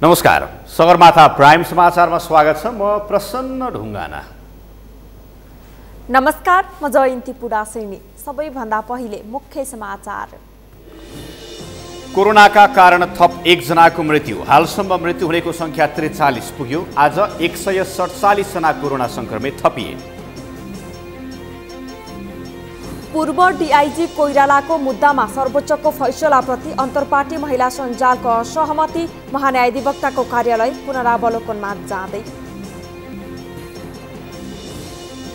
नमस्कार, सगरमाथा प्राइम समाचारमा स्वागत छ। म प्रसन्न ढुङ्गाना। नमस्कार, म जयन्ती पुडासेनी। सबैभन्दा पहिले मुख्य समाचार। कोरोनाका कारण थप 1 जनाको मृत्यु। हालसम्म मृत्यु हुनेको संख्या 43 पुग्यो। आज 147 जना कोरोना संक्रमित थपिए। पूर्व डीआईजी कोइरालाको मुद्दामा सर्वोच्चको फैसलाप्रति अन्तर्पार्टी महिला सञ्जालको असहमति। महान्यायाधिवक्ताको कार्यालय पुनरावलोकनमा जाँदै।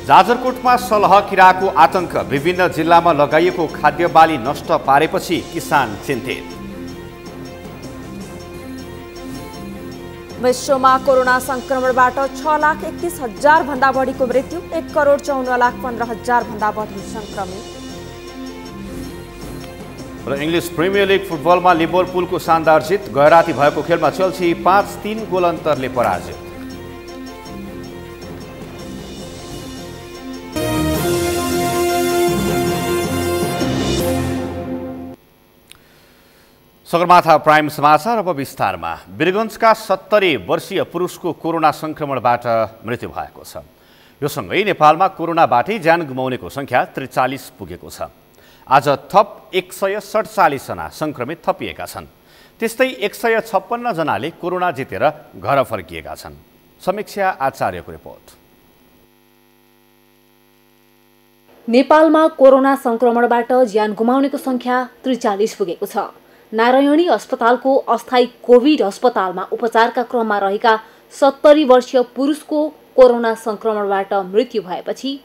जाजरकोटमा सलह किराको आतंक। विभिन्न जिल्लामा लगाइएको खाद्य बाली नष्ट पारेपछि किसान चिन्तित। विश्वमा कोरोना संक्रमणबाट 6,31,000 भन्दा बढीको मृत्यु। 1,54,15,000 भन्दा बढी संक्रमित। र इङ्ग्लिस प्रिमियर लिग फुटबलमा लिभरपुलको शानदार जित। गैराती भएको खेलमा चेल्सी 5-3 गोल अन्तरले पराजित। सगरमाथा प्राइम समाचार अब विस्तारमा। वीरगञ्जका 70 वर्षीय पुरुषको कोरोना संक्रमणबाट मृत्यु भएको छ। यो सँगै नेपालमा कोरोनाबाटै ज्यान गुमाउनेको संख्या 43 पुगेको छ। आज थप 147 जना संक्रमित थपिएका छन्। त्यस्तै 156 जनाले कोरोना जितेर घर फर्किएका छन्। समीक्षा आचार्यको रिपोर्ट। नेपालमा कोरोना संक्रमणबाट ज्यान गुमाउनेको संख्या 43 पुगेको छ। नारायणी अस्पतालको अस्थायी कोभिड अस्पतालमा उपचारका क्रममा रहेका 70 वर्षीय पुरुषको कोरोना संक्रमणबाट मृत्यु भएपछि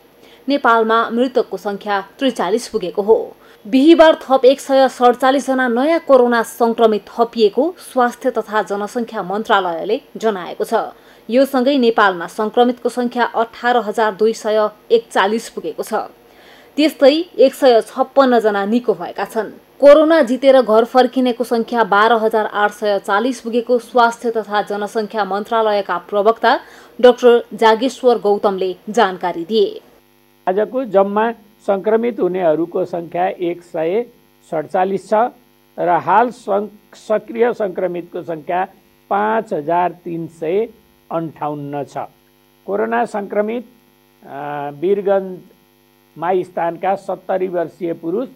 नेपालमा मृतकको संख्या 43 पुगेको हो। बिहिबार थप 147 जना नयाँ कोरोना संक्रमित थपिएको स्वास्थ्य तथा जनसङ्ख्या मन्त्रालयले जनाएको छ। यो सँगै नेपालमा संक्रमितको संख्या 18,241 पुगेको छ। त्यस्तै 156 जना निको भएका छन्। कोरोना जितेर घर फर्किनेको संख्या 12,840 पुगेको स्वास्थ्य तथा जनसङ्ख्या मन्त्रालयका प्रवक्ता डाक्टर जागेश्वर गौतमले जानकारी दिए। आजको जम्मा संक्रमित हुनेहरूको संख्या 147 छ र हाल सक्रिय संक्रमितको संख्या 5,358 छ। कोरोना संक्रमित वीरगञ्जमा स्थानका 70 वर्षीय पुरुष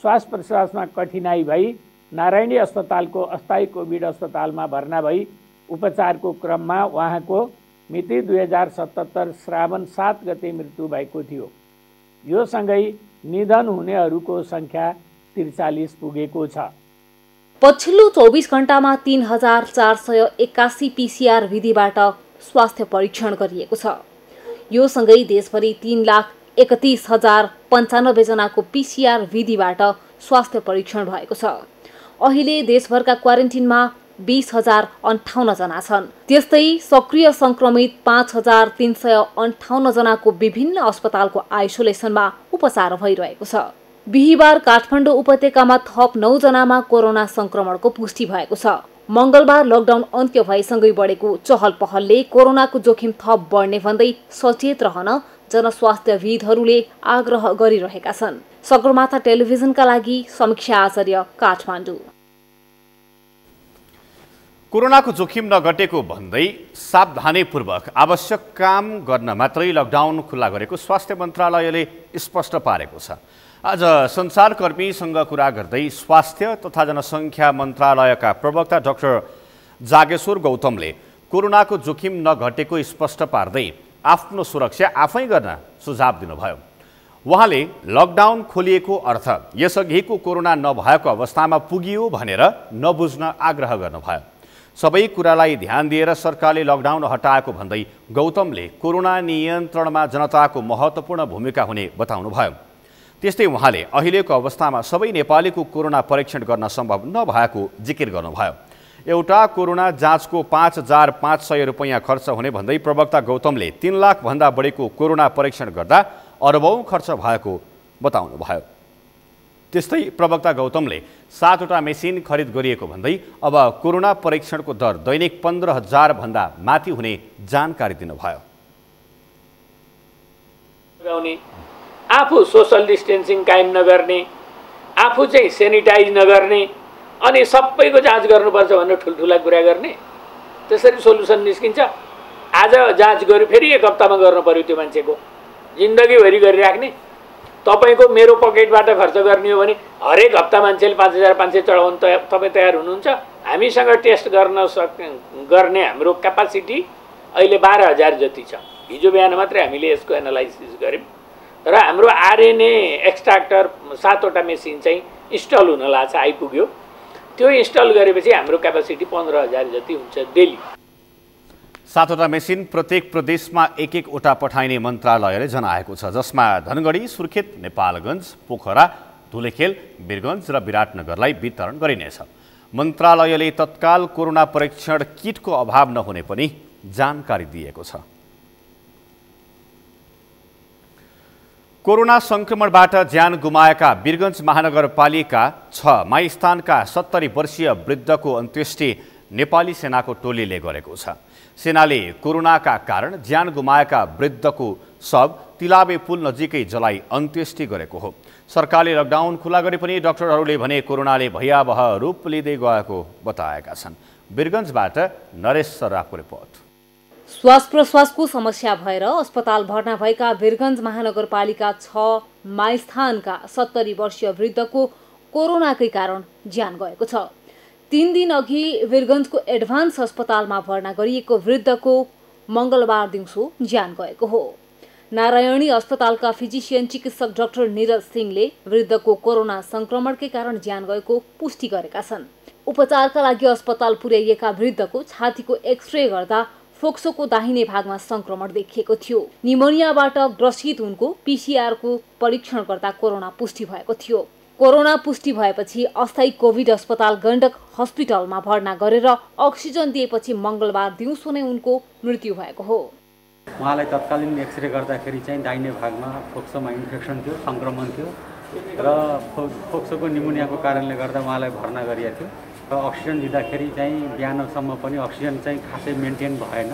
श्वास प्रश्वासमा कठिनाई भई नारायणी अस्पतालको अस्थायी कोभिड अस्पतालमा भर्ना भई उपचारको क्रममा उहाँको मिति 2077 श्रावण 7 गते मृत्यु भएको थियो। यो सँगै निधन हुनेहरूको संख्या 43 पुगेको छ। पछिल्लो 24 घण्टामा 3,481 पीसीआर विधिबाट स्वास्थ्य परीक्षण गरिएको छ। यो सँगै देशभरि 3,31,095 जनाको पीसीआर विधिबाट स्वास्थ्य परीक्षण भएको छ। अहिले देशभरका क्वारेन्टिनमा 20,058 जना छन्। त्यस्तै सक्रिय संक्रमित 5,358 जनाको विभिन्न अस्पतालको आइसोलेसनमा उपचार भइरहेको छ। बिहिबार काठमाडौँ उपत्यकामा थप 9 जनामा कोरोना संक्रमणको पुष्टि भएको छ। मंगलबार लकडाउन अन्त्य भएसँगै बढेको चहल पहलले कोरोनाको जोखिम थप बढ्ने भन्दै सचेत रहन जनस्वास्थ्यविदहरूले आग्रह गरिरहेका छन्। सगरमाथा टेलिभिजनका लागि समीक्षा आचार्य, काठमाडौँ। कोरोनाको जोखिम नघटेको भन्दै सावधानीपूर्वक आवश्यक काम गर्न मात्रै लकडाउन खुल्ला गरेको स्वास्थ्य मन्त्रालयले स्पष्ट पारेको छ। आज सञ्चारकर्मीसँग कुरा गर्दै स्वास्थ्य तथा जनसङ्ख्या मन्त्रालयका प्रवक्ता डाक्टर जागेश्वर गौतमले कोरोनाको जोखिम नघटेको स्पष्ट पार्दै आफ्नो सुरक्षा आफै गर्न सुझाव दिनुभयो। उहाँले लकडाउन खोलिएको अर्थ यसअघिको कोरोना नभएको अवस्थामा पुगियो भनेर नबुझ्न आग्रह गर्नुभयो। सबै कुरालाई ध्यान दिएर सरकारले लकडाउन हटाएको भन्दै गौतमले कोरोना नियन्त्रणमा जनताको महत्त्वपूर्ण भूमिका हुने बताउनुभयो। त्यस्तै उहाँले अहिलेको अवस्थामा सबै नेपालीको कोरोना परीक्षण गर्न सम्भव नभएको जिकिर गर्नुभयो। एउटा कोरोना जाँचको 5,500 रुपैयाँ खर्च हुने भन्दै प्रवक्ता गौतमले 3 लाख भन्दा बढीको कोरोना परीक्षण गर्दा अरबौं खर्च भएको बताउनुभयो। त्यस्तै प्रवक्ता गौतमले 7वटा मेसिन खरिद गरिएको भन्दै अब कोरोना परीक्षणको दर दैनिक 15,000 भन्दा माथि हुने जानकारी दिनुभयो। आफू सोशल डिस्टेन्सिङ कायम नगर्ने, आफू चाहिँ सेनिटाइज नगर्ने अनि सबैको जाँच गर्नुपर्छ भनेर ठुल्ठुला कुरा गर्ने त्यसरी सोलुसन निस्किन्छ। आज जाँच गर्यो फेरि 1 हप्तामा गर्नु पर्यो त्यो मान्छेको, जिन्दगीभरि गरिराख्ने। तपाईँको मेरो पकेटबाट खर्च गर्ने हो भने हरेक हप्ता मान्छेले 5500 चढाउनु तपाईँ तयार हुनुहुन्छ? हामीसँग टेस्ट गर्ने हाम्रो क्यापासिटी अहिले 12000 जति छ। हिजो बिहान मात्रै हामीले यसको एनालाइसिस गऱ्यौँ र हाम्रो आरएनए एक्सट्र्याक्टर 7वटा मेसिन चाहिँ इन्स्टल हुन लाग्छ, आइपुग्यो। त्यो इन्स्टल गरेपछि हाम्रो क्यापासिटी 15000 जति हुन्छ डेली। 7वटा मेसिन प्रत्येक प्रदेशमा 1-1वटा पठाइने मन्त्रालयले जनाएको छ, जसमा धनगढी, सुर्खेत, नेपालगञ्ज, पोखरा, धुलेखेल, वीरगञ्ज र विराटनगरलाई वितरण गरिनेछ। मन्त्रालयले तत्काल कोरोना परीक्षण किटको अभाव नहुने पनि जानकारी दिएको छ। कोरोना संक्रमणबाट ज्यान गुमाएका वीरगञ्ज महानगरपालिका 6 माइस्थानका 70 वर्षीय वृद्धको अन्त्येष्टि नेपाली सेनाको टोलीले गरेको छ। सेनाले कोरोनाका कारण ज्यान गुमाएका वृद्धको शव तिलाबे पुल नजिकै जलाई अन्त्येष्टि गरेको हो। सरकारले लकडाउन खुला गरे पनि डाक्टरहरूले भने कोरोनाले भयावह रूप लिँदै गएको बताएका छन्। वीरगञ्जबाट नरेश सराफको रिपोर्ट। श्वास प्रश्वासको समस्या भएर अस्पताल भर्ना भएका वीरगञ्ज महानगरपालिका 6 माइस्थानका 70 वर्षीय वृद्धको कोरोनाकै कारण ज्यान गएको छ। 3 दिन अघि वीरगञ्जको एडभान्स अस्पतालमा भर्ना गरिएको वृद्धको मंगलबार दिउँसो ज्यान गएको हो। नारायणी अस्पतालका फिजिशियन चिकित्सक डाक्टर नीरज सिंहले वृद्धको कोरोना संक्रमणकै कारण ज्यान गएको पुष्टि गरेका छन्। उपचारका लागि अस्पताल पुर्याइएका वृद्धको छातीको एक्सरे गर्दा फोक्सोको दाहिने भागमा संक्रमण देखिएको थियो। निमोनियाबाट ग्रसित उनको पीसीआरको परीक्षण गर्दा कोरोना पुष्टि भएको थियो। कोरोना पुष्टि भएपछि अस्थायी कोभिड अस्पताल गण्डक हस्पिटलमा भर्ना गरेर अक्सिजन दिएपछि मंगलबार दिउँसो नै उनको मृत्यु भएको हो। उहाँलाई तत्कालीन एक्सरे गर्दाखेरि चाहिँ दाहिने भागमा फोक्सोमा इन्फेक्सन थियो, संक्रमण थियो र फोक्सोको निमोनियाको कारणले गर्दा उहाँलाई भर्ना गरिएको थियो र अक्सिजन दिँदाखेरि चाहिँ बिहानसम्म पनि अक्सिजन चाहिँ खासै मेन्टेन भएन।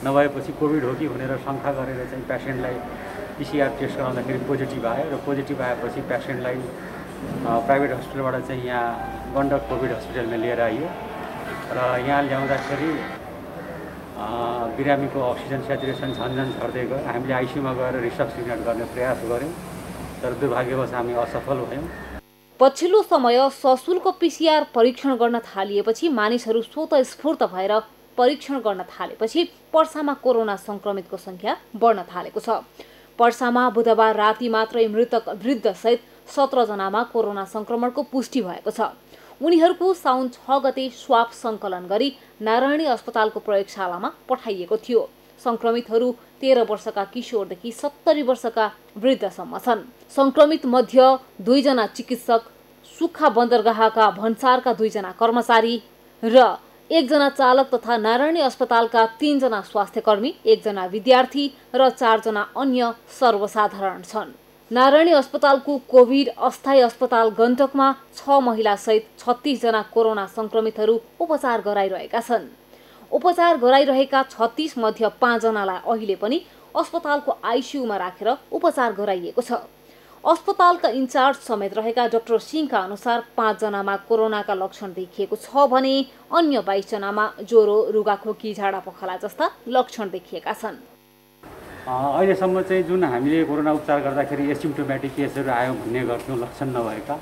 नभएपछि कोभिड हो कि भनेर शङ्का गरेर चाहिँ पेसेन्टलाई पीसीआर टेस्ट गराउँदाखेरि पोजिटिभ आयो र पोजिटिभ आएपछि पेसेन्टलाई प्राइभेट हस्पिटलबाट चाहिँ यहाँ गण्डक कोभिड हस्पिटलमा लिएर आइयो र यहाँ ल्याउँदाखेरि बिरामीको अक्सिजन सेचुरेसन झन्झन झर्दै गयो। हामीले आइसियुमा गएर रिसब्सिनेट गर्ने प्रयास गऱ्यौँ तर दुर्भाग्यवश हामी असफल भयौँ। पछिल्लो समय सशुल्क पीसीआर परीक्षण गर्न थालिएपछि मानिसहरू स्वतस्फूर्त भएर परीक्षण गर्न थालेपछि पर्सामा कोरोना संक्रमितको संख्या बढ्न थालेको छ। पर्सामा बुधबार राति मात्रै मृतक वृद्धसहित 17 जनामा कोरोना संक्रमणको पुष्टि भएको छ। उनीहरूको साउन 6 गते स्वाब संकलन गरी नारायणी अस्पतालको प्रयोगशालामा पठाइएको थियो। संक्रमितहरू 13 वर्षका किशोरदेखि 70 वर्षका वृद्धसम्म छन्। संक्रमित मध्ये 2 जना चिकित्सक, सुक्खा बन्दरगाहका भन्सारका 2 जना कर्मचारी र 1 जना चालक तथा नारायणी अस्पतालका 3 जना स्वास्थ्यकर्मी, 1 जना विद्यार्थी र 4 जना अन्य सर्वसाधारण छन्। नारायणी अस्पतालको कोभिड अस्थायी अस्पताल गण्डकमा 6 महिला सहित 36 जना कोरोना संक्रमितहरू उपचार गराइरहेका छन्। उपचार गराइरहेका 36 मध्ये 5 जनालाई अहिले पनि अस्पतालको आइसियुमा राखेर उपचार गराइएको छ। अस्पतालका इन्चार्ज समेत रहेका डाक्टर सिंहका अनुसार 5 जनामा कोरोनाका लक्षण देखिएको छ भने अन्य 22 जनामा ज्वरो, रुगाखोकी, झाडा पखाला जस्ता लक्षण देखिएका छन्। अहिलेसम्म चाहिँ जुन हामीले कोरोना उपचार गर्दाखेरि एसिम्प्टोमेटिक केसहरू आयो भन्ने गर्थ्यौँ लक्षण नभएका,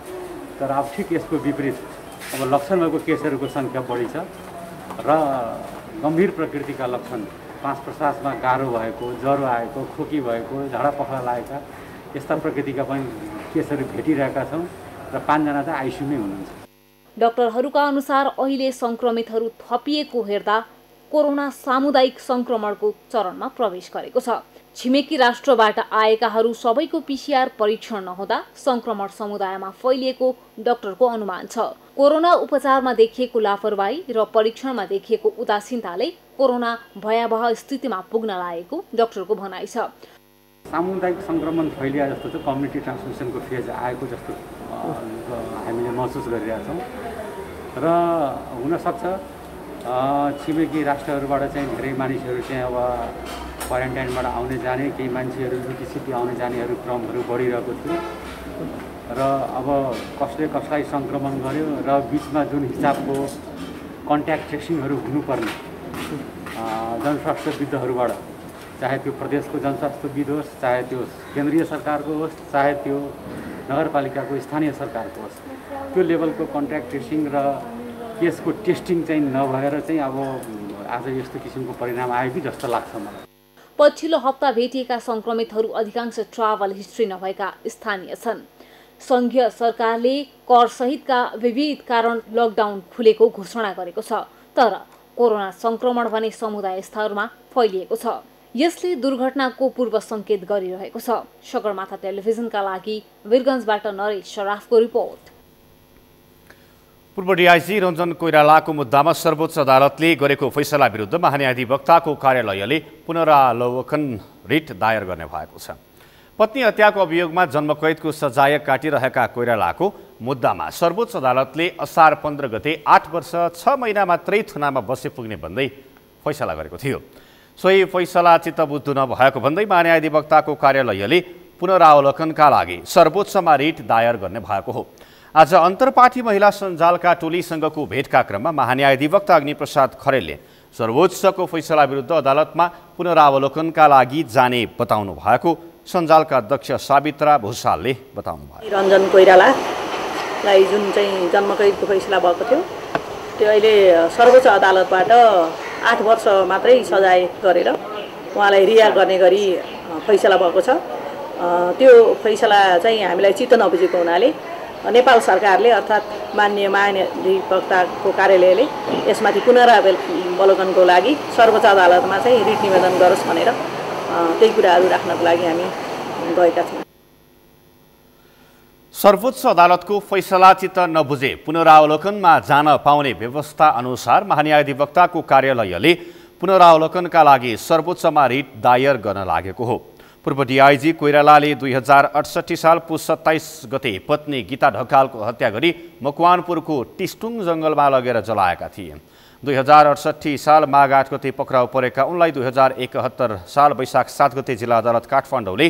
तर अब ठिक यसको विपरीत अब लक्षण भएको केसहरूको सङ्ख्या बढी छ र गम्भीर प्रकृतिका लक्षण, श्वास प्रश्वासमा गाह्रो भएको, ज्वरो आएको, खोकी भएको, झाडा पखाला लागेका यस्ता प्रकृतिका पनि केसहरू भेटिरहेका छौँ र 5 जना चाहिँ आइसियुमै हुनुहुन्छ। डाक्टरहरूका अनुसार अहिले संक्रमितहरू थपिएको हेर्दा कोरोना सामुदायिक संक्रमणको चरणमा प्रवेश गरेको छ। छिमेकी राष्ट्रबाट आएकाहरू सबैको पीसीआर परीक्षण नहुँदा संक्रमण समुदायमा फैलिएको डाक्टरको अनुमान छ। कोरोना उपचारमा देखिएको लापरवाही र परीक्षणमा देखिएको उदासीनताले कोरोना भयावह स्थितिमा पुग्न लागेको डाक्टरको भनाइ छ। सामुदायिक संक्रमण फैलिया जस्तो चाहिँ कम्युनिटी ट्रान्समिसनको फेज आएको जस्तो हामीले महसुस गरिरहेका छौँ र हुनसक्छ छिमेकी राष्ट्रहरूबाट चाहिँ धेरै मानिसहरू चाहिँ अब क्वारेन्टाइनबाट आउने जाने, केही मान्छेहरू लुटीसिटी आउने जानेहरू क्रमहरू बढिरहेको थियो र अब कसले कसलाई सङ्क्रमण गर्यो र बिचमा जुन हिसाबको कन्ट्याक्ट ट्रेसिङहरू हुनुपर्ने जनस्वास्थ्यविदहरूबाट, चाहे त्यो प्रदेशको जनस्वास्थ्यविद होस्, चाहे त्यो केन्द्रीय सरकारको होस्, चाहे त्यो नगरपालिकाको स्थानीय सरकारको होस्, त्यो लेभलको कन्ट्याक्ट ट्रेसिङ र केसको टेस्टिङ चाहिँ नभएर चाहिँ अब आज यस्तो किसिमको परिणाम आयो कि जस्तो लाग्छ मलाई। पछिल्लो हप्ता भेटिएका संक्रमितहरू अधिकांश ट्राभल हिस्ट्री नभएका स्थानीय छन्। सङ्घीय सरकारले कर सहितका विविध कारण लकडाउन खुलेको घोषणा गरेको छ, तर कोरोना संक्रमण भने समुदाय स्तरमा फैलिएको छ। यसले दुर्घटनाको पूर्व सङ्केत गरिरहेको छ। सगरमाथा टेलिभिजनका लागि वीरगञ्जबाट नरेश सराफको रिपोर्ट। पूर्व डिआइजी रञ्जन कोइरालाको मुद्दामा सर्वोच्च अदालतले गरेको फैसला विरुद्ध महान्यायाधिवक्ताको कार्यालयले पुनरावलोकन रिट दायर गर्ने भएको छ। पत्नी हत्याको अभियोगमा जन्मकैदको सजाय काटिरहेका कोइरालाको मुद्दामा सर्वोच्च अदालतले असार 15 गते 8 वर्ष 6 महिना मात्रै थुनामा बसे पुग्ने भन्दै फैसला गरेको थियो। सोही फैसला चित्तबुझ्दो नभएको भन्दै महान्यायाधिवक्ताको कार्यालयले पुनरावलोकनका लागि सर्वोच्चमा रिट दायर गर्ने भएको हो। आज अन्तर्पार्टी महिला सञ्जालका टोलीसँगको भेटका क्रममा महान्यायाधिवक्ता अग्निप्रसाद खरेलले सर्वोच्चको फैसला विरुद्ध अदालतमा पुनरावलोकनका लागि जाने बताउनु भएको सञ्जालका अध्यक्ष सावित्रा भूषालले बताउनु भयो। रञ्जन कोइरालालाई जुन चाहिँ जन्मकैदको फैसला भएको थियो त्यो अहिले सर्वोच्च अदालतबाट 8 वर्ष मात्रै सजाय गरेर उहाँलाई रिहा गर्ने गरी फैसला भएको छ। त्यो फैसला चाहिँ हामीलाई चित्त नबुझेको हुनाले नेपाल सरकारले अर्थात् माननीय महान्यायाधिवक्ताको कार्यालयले यसमाथि पुनरावलोकनको लागि सर्वोच्च अदालतमा चाहिँ रिट निवेदन गरोस् भनेर त्यही कुराहरू राख्नको लागि हामी गएका थियौँ। सर्वोच्च अदालतको फैसला चित्त नबुझे पुनरावलोकनमा जान पाउने व्यवस्था अनुसार महान्यायाधिवक्ताको कार्यालयले पुनरावलोकनका लागि सर्वोच्चमा रिट दायर गर्न लागेको हो। पूर्व डिआइजी कोइरालाले 2068 साल पुस 27 गते पत्नी गीता ढकालको हत्या गरी मकवानपुरको टिस्टुङ जङ्गलमा लगेर जलाएका थिए। 2068 साल माघ 8 गते पक्राउ परेका उनलाई 2071 साल वैशाख 7 गते जिल्ला अदालत काठमाडौँले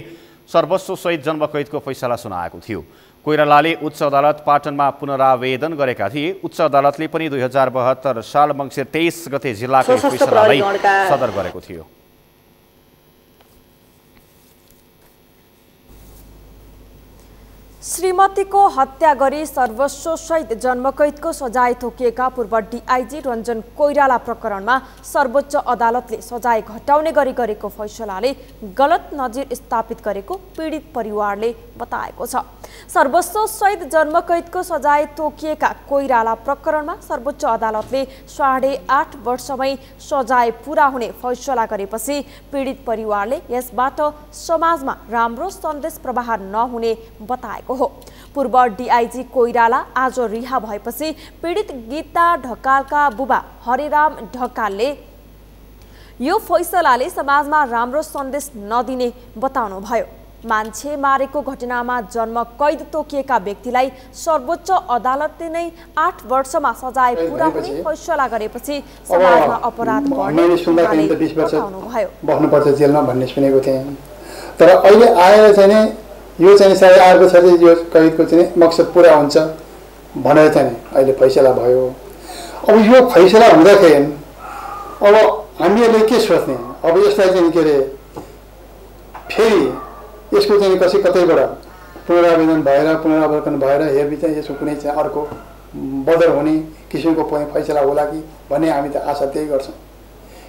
सर्वस्वसहित जन्मकैदको फैसला सुनाएको थियो। कोइरालाले उच्च अदालत पाटनमा पुनरावेदन गरेका थिए। उच्च अदालतले पनि 2072 साल मङ्सिर 23 गते जिल्लाको फैसलालाई सदर गरेको थियो। श्रीमतीको हत्या गरी सर्वस्वसहित जन्मकैदको सजाय तोकिएका पूर्व डिआइजी रञ्जन कोइराला प्रकरणमा सर्वोच्च अदालतले सजाय घटाउने गरी गरेको फैसलाले गलत नजिर स्थापित गरेको पीडित परिवारले बताएको छ। सर्वस्वसहित जन्मकैदको सजाय तोकिएका कोइराला प्रकरणमा सर्वोच्च अदालतले 8.5 वर्षमै सजाय पूरा हुने फैसला गरेपछि पीडित परिवारले यसबाट समाजमा राम्रो सन्देश प्रवाह नहुने बताएको हो। पूर्व डिआइजी कोइराला आज रिहा भएपछि पीडित गीता ढकालका बुबा हरिराम ढकालले यो फैसलाले समाजमा राम्रो सन्देश नदिने बताउनु भयो। मान्छे मारेको घटनामा जन्मकैद तोकिएका व्यक्तिलाई सर्वोच्च अदालतले नै 8 वर्षमा सजाय पूरा हुने फैसला गरेपछि समाजमा अपराध बढ्ने बताउनु भयो। बस्नुपर्छ जेलमा भन्ने सुनेको थिएँ, तर अहिले आएर चाहिँ यो चाहिँ 8.5 वर्ष यो कैदको चाहिँ मकसद पुरा हुन्छ भनेर चाहिँ अहिले फैसला भयो। अब यो फैसला हुँदाखेरि अब हामीहरूले के सोच्ने, अब यसलाई चाहिँ के अरे फेरि यसको चाहिँ कतैबाट पुनरावेदन भएर पुनरावलोकन भएर हेर्ने चाहिँ यसको कुनै चाहिँ अर्को बदर हुने किसिमको फैसला होला कि भन्ने हामी त आशा त्यही गर्छौँ।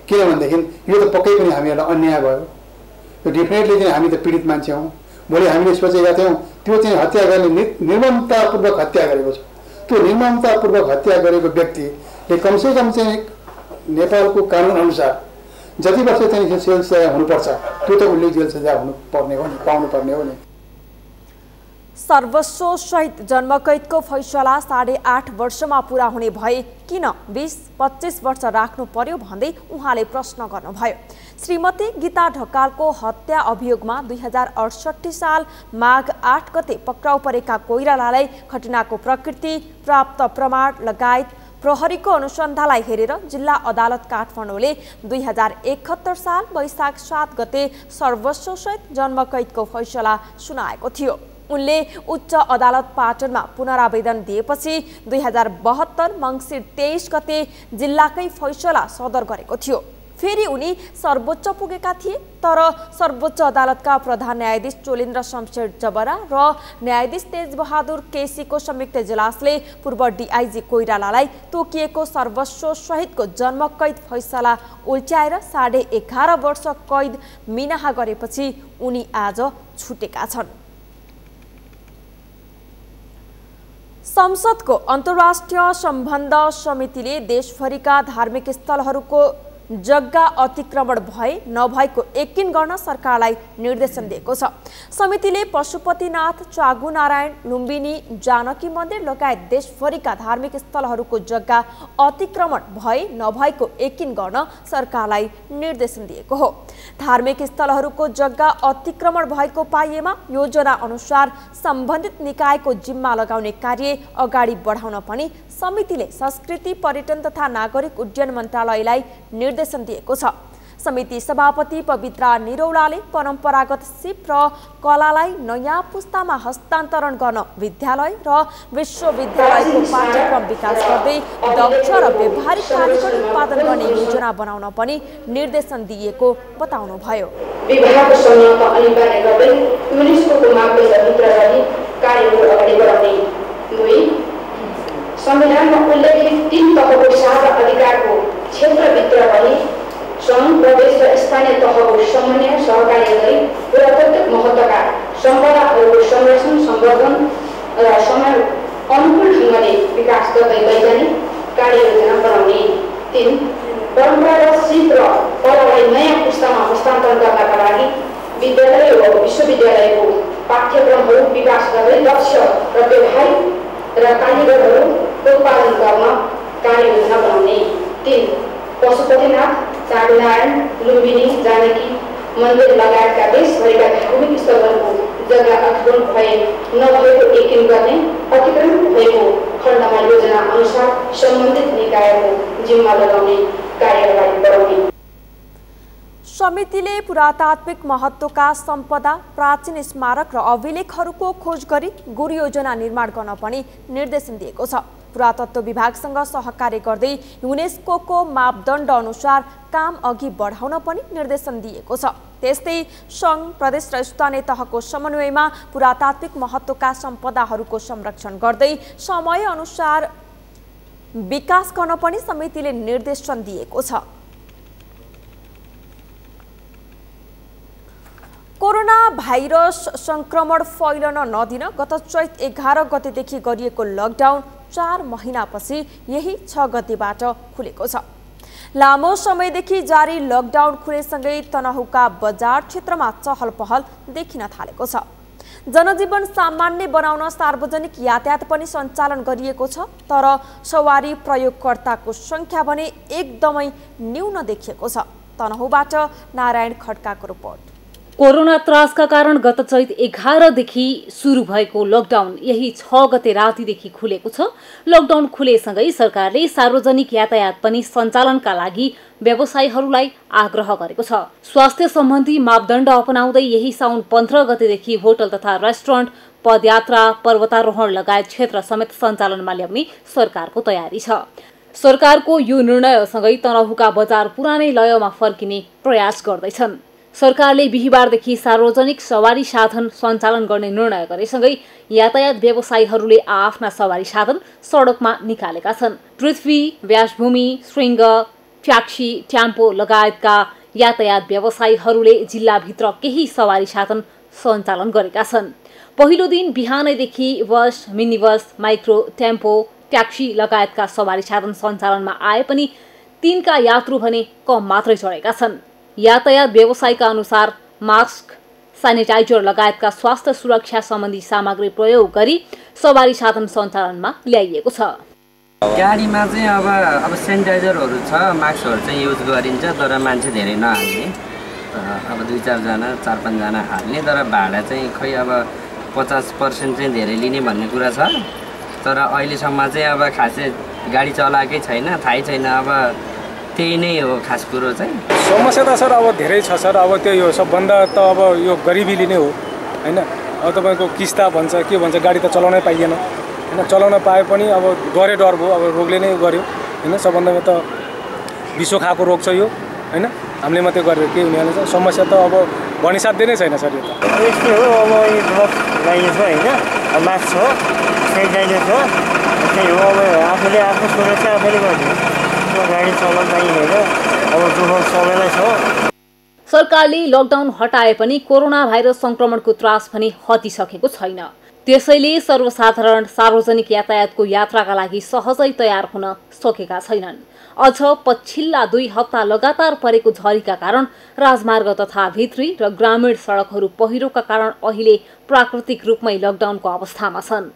किनभनेदेखि यो त पक्कै पनि हामीहरूलाई अन्याय भयो। यो डेफिनेटली चाहिँ हामी त पीडित मान्छे हौँ। भोलि हामीले सोचेका थियौँ त्यो चाहिँ हत्या गर्ने निर्ममतापूर्वक हत्या गरेको छ। त्यो निर्ममतापूर्वक हत्या गरेको व्यक्तिले कमसेकम चाहिँ नेपालको कानुन अनुसार जति वर्ष चाहिँ जेल सजाय हुनुपर्छ त्यो त उसले जेल सजाय हुनुपर्ने हो नि, पाउनुपर्ने हो नि। सर्वस्वसहित जन्मकैदको फैसला 8.5 वर्षमा पूरा हुने भए किन 20-25 वर्ष राख्नु पर्यो भन्दै उहाँले प्रश्न गर्नुभयो। श्रीमती गीता ढकालको हत्या अभियोगमा 2068 साल माघ 8 गते पक्राउ परेका कोइरालालाई घटनाको प्रकृति, प्राप्त प्रमाण लगायत प्रहरीको अनुसन्धानलाई हेरेर जिल्ला अदालत काठमाडौँले 2071 साल वैशाख 7 गते सर्वस्वसहित जन्मकैदको फैसला सुनाएको थियो। उनले उच्च अदालत पाटनमा पुनरावेदन दिएपछि 2072 मङ्सिर 23 गते जिल्लाकै फैसला सदर गरेको थियो। फेरि उनी सर्वोच्च पुगेका थिए। तर सर्वोच्च अदालतका प्रधान न्यायाधीश चोलेन्द्र शमशेर जबरा र न्यायाधीश तेजबहादुर केसीको संयुक्त इजलासले पूर्व डिआइजी कोइरालालाई तोकिएको सर्वस्व सहितको जन्मकैद फैसला उल्ट्याएर 11.5 वर्ष कैद मिनाहा गरेपछि उनी आज छुटेका छन्। संसदको अन्तर्राष्ट्रिय सम्बन्ध समितिले देशभरिका धार्मिक स्थलहरूको जग्गा अतिक्रमण भए नभएको यकिन गर्न सरकारलाई निर्देशन दिएको छ। समितिले पशुपतिनाथ, चागुनारायण, लुम्बिनी, जानकी मन्दिर लगायत देशभरिका धार्मिक स्थलहरूको जग्गा अतिक्रमण भए नभएको यकिन गर्न सरकारलाई निर्देशन दिएको हो। धार्मिक स्थलहरूको जग्गा अतिक्रमण भएको पाइएमा योजना अनुसार सम्बन्धित निकायको जिम्मा लगाउने कार्य अगाडि बढाउन पनि समितिले संस्कृति, पर्यटन तथा नागरिक उड्डयन मन्त्रालयलाई निर्देशन दिएको छ। समिति सभापति पवित्रा निरौलाले परम्परागत सिप र कलालाई नयाँ पुस्तामा हस्तान्तरण गर्न विद्यालय र विश्वविद्यालयको पाठ्यक्रम विकास गर्दै दक्ष र व्यावहारिक कारिगर उत्पादन गर्ने योजना बनाउन पनि निर्देशन दिएको बताउनुभयो। विभागको समयमा अनिवार्य गर्दै युनेस्कोको मापदण्डभित्र रही कार्यहरू अगाडि बढाउने। 2 संविधानमा उल्लेखित 3 तहको साझा अधिकारको क्षेत्रभित्र पनि सङ्घ, प्रदेश र स्थानीय तहको समन्वय सहकार्य गरी पुरातात्विक महत्त्वका सम्पदाहरूको संरक्षण, संवर्धन र समय अनुकूल ढङ्गले विकास गर्दै वैज्ञानिक कार्ययोजना बनाउने। 3 परम्परागत सिप र कलालाई नयाँ पुस्तामा हस्तान्तरण गर्नका लागि विद्यालय वा विश्वविद्यालयको पाठ्यक्रमहरू विकास गर्दै दक्ष र व्यावहारिक र कारिगरहरू उत्पादन गर्न कार्ययोजना बनाउने। 3 पशुपतिनाथ, चागुनारायण, लुम्बिनी, जानकी मन्दिर लगायतका देशभरिका धार्मिक स्थलहरूको जग्गा अतिक्रमण भए नभएको यकिन गर्ने, अतिक्रमण भएको खण्डमा योजना अनुसार सम्बन्धित निकायको जिम्मा लगाउने कार्य अगाडि बढाउने। समितिले पुरातात्विक महत्त्वका सम्पदा, प्राचीन स्मारक र अभिलेखहरूको खोज गरी गुरु योजना निर्माण गर्न पनि निर्देशन दिएको छ। पुरातत्व विभागसँग सहकार्य गर्दै युनेस्कोको मापदण्ड अनुसार काम अघि बढाउन पनि निर्देशन दिएको छ। त्यस्तै सङ्घ, प्रदेश र स्थानीय तहको समन्वयमा पुरातात्विक महत्त्वका सम्पदाहरूको संरक्षण गर्दै समय अनुसार विकास गर्न पनि समितिले निर्देशन दिएको छ। कोरोना भाइरस संक्रमण फैलन नदिन गत चैत 11 गतेदेखि गरिएको लकडाउन 4 महिनापछि यही 6 गतेबाट खुलेको छ। लामो समयदेखि जारी लकडाउन खुलेसँगै तनहुका बजार क्षेत्रमा चहल पहल देखिन थालेको छ। जनजीवन सामान्य बनाउन सार्वजनिक यातायात पनि सञ्चालन गरिएको छ। तर सवारी प्रयोगकर्ताको सङ्ख्या भने एकदमै न्यून देखिएको छ। तनहुबाट नारायण खड्काको रिपोर्ट। कोरोना त्रासका कारण गत चैत 11 देखि सुरु भएको लकडाउन यही 6 गते रातिदेखि खुलेको छ। लकडाउन खुलेसँगै सरकारले सार्वजनिक यातायात पनि सञ्चालनका लागि व्यवसायीहरूलाई आग्रह गरेको छ। स्वास्थ्य सम्बन्धी मापदण्ड अपनाउँदै यही साउन 15 गतेदेखि होटल तथा रेस्टुरेन्ट, पदयात्रा, पर्वतारोहण लगायत क्षेत्र समेत सञ्चालनमा ल्याउने सरकारको तयारी छ। सरकारको यो निर्णयसँगै तनहुका बजार पुरानै लयमा फर्किने प्रयास गर्दैछन्। सरकारले बिहीबारदेखि सार्वजनिक सवारी साधन सञ्चालन गर्ने निर्णय गरेसँगै यातायात व्यवसायीहरूले आफ्ना सवारी साधन सडकमा निकालेका छन्। पृथ्वी, व्यासभूमि, शृङ्ग, ट्याक्सी, ट्याम्पो लगायतका यातायात व्यवसायीहरूले जिल्लाभित्र केही सवारी साधन सञ्चालन गरेका छन्। पहिलो दिन बिहानैदेखि bus, mini bus, micro, tempo, taxi लगायतका सवारी साधन सञ्चालनमा आए पनि तिनका यात्रु भने कम मात्रै चढेका छन्। यातायात व्यवसायका अनुसार मास्क, सेनिटाइजर लगायतका स्वास्थ्य सुरक्षा सम्बन्धी सामग्री प्रयोग गरी सवारी साधन सञ्चालनमा ल्याइएको छ। गाडीमा चाहिँ अब सेनिटाइजरहरू छ, मास्कहरू चाहिँ युज गरिन्छ, तर मान्छे धेरै नहाल्ने। अब 2-4 जना 4-5 जना हाल्ने, तर भाडा चाहिँ खै अब 50% चाहिँ धेरै लिने भन्ने कुरा छ। तर अहिलेसम्म चाहिँ अब खासै गाडी चलाएकै छैन, थाहै छैन। अब त्यही नै हो खास कुरो चाहिँ। समस्या त सर अब धेरै छ सर। अब त्यो यो सबभन्दा त अब यो गरिबीले नै हो हैन। अब तपाईँको किस्ता भन्छ के भन्छ, गाडी त चलाउनै पाइएन हैन। चलाउन पाए पनि अब डरै डर भयो, अब रोगले नै गर्यो हैन। सबभन्दा त विश्व खाएको रोग छ यो हैन हामीले मात्रै गरेर के हुने छ समस्या त अब भनिसाध्यै नै छैन सर यो त यस्तै हो अब यो ग्लोभ्स लगाइएको छ होइन मास्क छ सेनिटाइजर छ त्यही हो अब आफूले आफ्नो सुरक्षा आफैले गर्नु गाडी चलाउन चाहिँ होइन अब दुःख सबैलाई छ सरकारले लकडाउन हटाए पनि कोरोना भाइरस संक्रमणको त्रास पनि हटिसकेको छैन। त्यसैले सर्वसाधारण सार्वजनिक यातायातको यात्राका लागि सहजै तयार हुन सकेका छैनन्। अझ पछिल्ला 2 हप्ता लगातार परेको झरीका कारण राजमार्ग तथा भित्री र ग्रामीण सडकहरू पहिरोका कारण अहिले प्राकृतिक रूपमै लकडाउनको अवस्थामा छन्।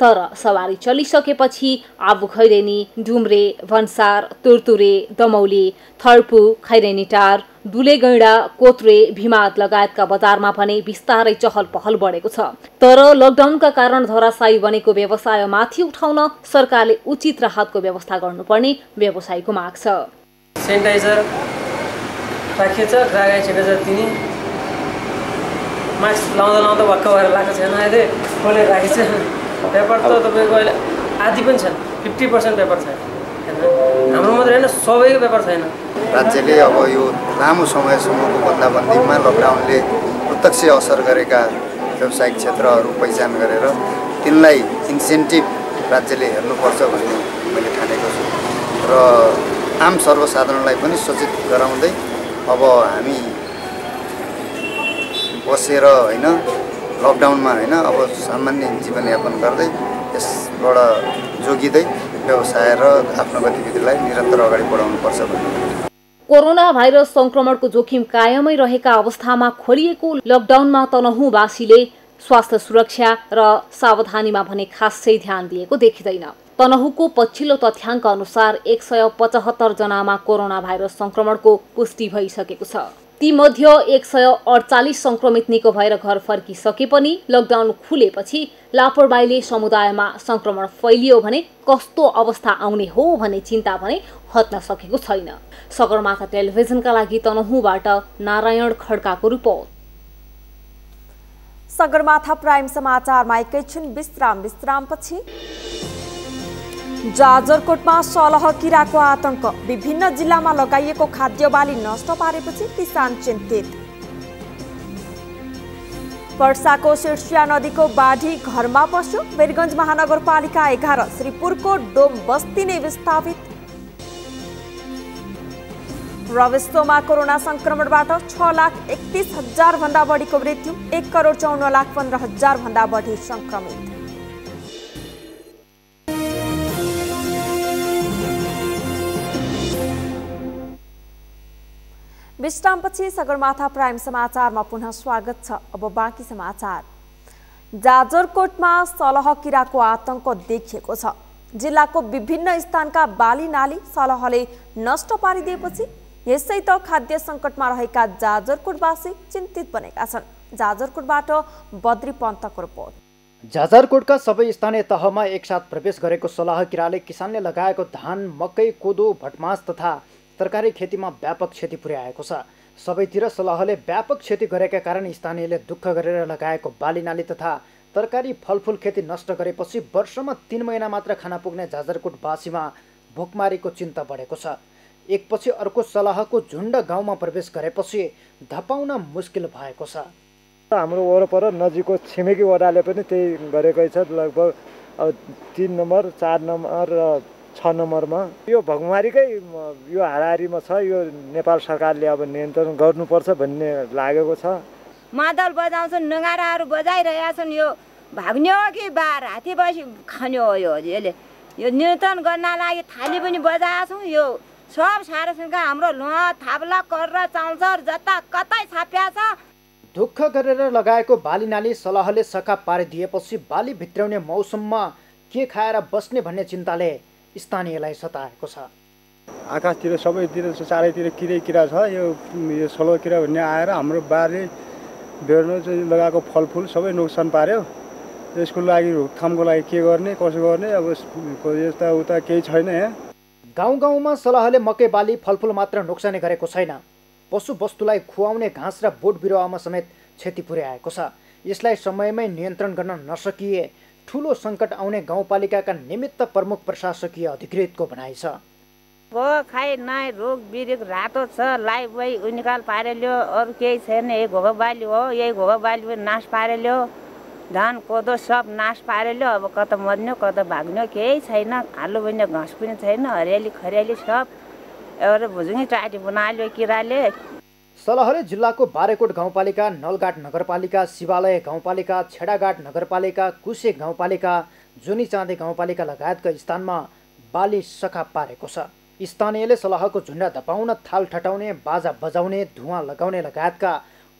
तर सवारी चलिसकेपछि आबु खैरेनी, डुम्रे, भन्सार, तुरतुरे, दमौली, थर्पु, खैरेनीटार, दुलेगैंडा, कोत्रे, भिमाद लगायतका बजारमा भने बिस्तारै चहल पहल बढेको छ। तर लकडाउनका कारण धराशायी बनेको व्यवसाय माथि उठाउन सरकारले उचित राहतको व्यवस्था गर्नुपर्ने व्यवसायीको माग छ। सेनिटाइजर राखिन्छ, ग्राहक सेनिटाइजर दिने, मास्क लाउँदा भक्क भएर लगाएको छैन, अहिले खोलेर राखेको छ। पेपर त तपाईँको अहिले आधी पनि छैन, 50% पेपर छैन। हाम्रो मात्रै होइन सबैको पेपर छैन। राज्यले अब यो लामो समयसम्मको बन्दाबन्दीमा लकडाउनले प्रत्यक्ष असर गरेका व्यावसायिक क्षेत्रहरू पहिचान गरेर तिनलाई इन्सेन्टिभ राज्यले हेर्नुपर्छ भन्ने मैले ठानेको छु र आम सर्वसाधारणलाई पनि सूचित गराउँदै अब हामी बसेर होइन लकडाउनमा होइन अब सामान्य जीवनयापन गर्दै यसबाट जोगिँदै व्यवसाय र आफ्नो गतिविधिलाई निरन्तर अगाडि बढाउनुपर्छ भन्ने। कोरोना भाइरस संक्रमणको जोखिम कायमै रहेका अवस्थामा खोलिएको लकडाउनमा तनहुँवासीले स्वास्थ्य सुरक्षा र सावधानीमा भने खासै ध्यान दिएको देखिँदैन। तनहुँको पछिल्लो तथ्याङ्क अनुसार 175 जनामा कोरोना भाइरस संक्रमणको पुष्टि भइसकेको छ। तीमध्ये 148 संक्रमित निको भएर घर फर्किसके पनि लकडाउन खुलेपछि लापरवाहीले समुदायमा संक्रमण फैलियो भने कस्तो अवस्था आउने हो भन्ने चिन्ता भने हट्न सकेको छैन। सगरमाथा टेलिभिजनका लागि तनहुँबाट नारायण खड्काको रिपोर्ट। सगरमाथा प्राइम समाचारमा एकैछिन विश्रामपछि जाजरकोटमा सलह किराको आतंक, विभिन्न जिल्लामा लगाइएको खाद्य बाली नष्ट पारेपछि किसान चिन्तित। पर्साको सिर्सिया नदीको बाढी घरमा पस्यो, वीरगञ्ज महानगरपालिका 11 श्रीपुरको डोम बस्ती नै विस्थापित। रविस्तोमा कोरोना संक्रमणबाट 6,31,000 भन्दा बढीको मृत्यु, 1,54,15,000 भन्दा बढी संक्रमित। विश्रामपछि सगरमाथा प्राइम समाचारमा पुनः स्वागत छ। अब बाँकी समाचार। जाजरकोटमा सलह किराको आतंक देखिएको छ। जिल्लाको विभिन्न स्थानका बाली नाली सलहले नष्ट पारिदिएपछि यसै त खाद्य सङ्कटमा रहेका जाजरकोटवासी चिन्तित बनेका छन्। जाजरकोटबाट बद्री पन्तको रिपोर्ट। जाजरकोटका सबै स्थानीय तहमा एकसाथ प्रवेश गरेको सलह किराले किसानले लगाएको धान, मकै, कोदो, भटमास तथा तरकारी खेतीमा व्यापक क्षति पुर्याएको छ। सबैतिर सलहले व्यापक क्षति गरेका कारण स्थानीयले दुःख गरेर लगाएको बाली नाली तथा तरकारी फलफुल खेती नष्ट गरेपछि वर्षमा 3 महिना मात्र खाना पुग्ने जाजरकोटवासीमा भोकमारीको चिन्ता बढेको छ। एकपछि अर्को सलहको झुण्ड गाउँमा प्रवेश गरेपछि धपाउन मुस्किल भएको छ। हाम्रो वरपर नजिकको छिमेकी वडाले पनि त्यही गरेकै छ। लगभग 3 नम्बर, 4 नम्बर र 6 नम्बरमा यो भोकमारीकै यो हाराहारीमा छ। यो नेपाल सरकारले अब नियन्त्रण गर्नुपर्छ भन्ने लागेको छ। मादल बजाउँछन्, नगाराहरू बजाइरहेका छन्। यो भाग्ने हो कि बार हात्ती बसी खाने हो? यसले यो नियन्त्रण गर्न लागि थाली पनि बजाएका छौँ। यो सब सार्वजनिक हाम्रो लुहा, थाप्ला, कर्रा, चाउचर जता कतै छाप्या छ। दुःख गरेर लगाएको बाली नाली सलहले सका पारिदिएपछि बाली भित्राउने मौसममा के खाएर बस्ने भन्ने चिन्ताले स्थानीयलाई सताएको छ। आकाशतिर सबैतिर चारैतिर किरा छ। यो सलह किरा भन्ने आएर हाम्रो बाली बेर्नु चाहिँ लगाएको फलफुल सबै नोक्सान पार्यो। यसको लागि रोकथामको लागि के गर्ने, कसो गर्ने, अब यता उता केही छैन। यहाँ गाउँ गाउँमा सलहले मकै, बाली, फलफुल मात्र नोक्सानी गरेको छैन, पशु वस्तुलाई खुवाउने घाँस र बोट बिरुवामा समेत क्षति पुर्याएको छ। यसलाई समयमै नियन्त्रण गर्न नसकिए ठुलो सङ्कट आउने गाउँपालिकाका निमित्त प्रमुख प्रशासकीय अधिकृतको भनाइ छ। घोगा खाए नाइ रोग बिरेक रातो छ लाइ भई निकाल पारेल्यो अरू केही छैन यही घोगा बाली हो यही घोगा बाली नाश पारेल्यो धान कोदो सब नाश पारेल्यो अब कता मर्न्यो कता भाग्यो केही छैन हालो पनि घाँस पनि छैन हरियाली खरियाली सब एउटा भुजुङी टाटी बनाल्यो किराले सलहले जिल्लाको बारेकोट गाउँपालिका नलगाट नगरपालिका शिवालय गाउँपालिका छेडाघाट नगरपालिका कुसे गाउँपालिका जोनी चाँदे गाउँपालिका लगायतका स्थानमा बाली सखा पारेको छ। स्थानीयले सलहको झुन्डा धपाउन थाल ठटाउने बाजा बजाउने धुवाँ लगाउने लगायतका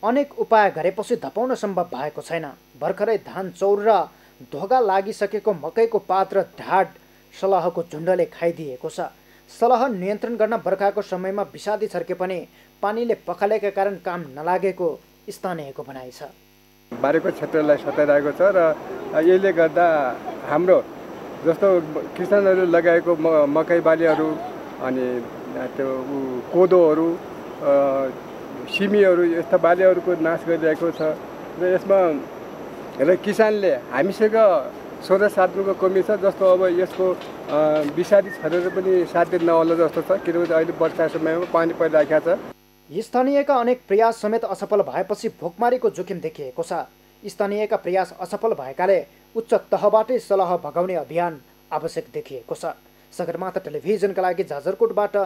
अनेक उपाय गरेपछि धपाउन सम्भव भएको छैन। भर्खरै धान चौर र धोगा लागिसकेको मकैको पात र ढाड सलहको झुन्डले खाइदिएको छ। सलह नियन्त्रण गर्न बर्खाको समयमा विषादी छर्के पनि पानीले पखालेका कारण काम नलागेको स्थानीयको भनाइ छ। बारेकोट क्षेत्रलाई सताइरहेको छ र यसले गर्दा हाम्रो जस्तो किसानहरू लगाएको मकै बालीहरू अनि त्यो कोदोहरू सिमीहरू यस्ता बालीहरूको नाश गरिरहेको छ र यसमा र किसानले हामीसँग स्रोत साधनको कमी छ। जस्तो अब यसको विषादी छरेर पनि साध्य नहोला जस्तो छ किनभने अहिले वर्षा समयमा पानी परिराखेको छ। स्थानीयका अनेक प्रयास समेत असफल भएपछि भोकमारीको जोखिम देखिएको छ। स्थानीयका प्रयास असफल भएकाले उच्च तहबाटै सलह भगाउने अभियान आवश्यक देखिएको छ। सगरमाथा टेलिभिजनका लागि जाजरकोटबाट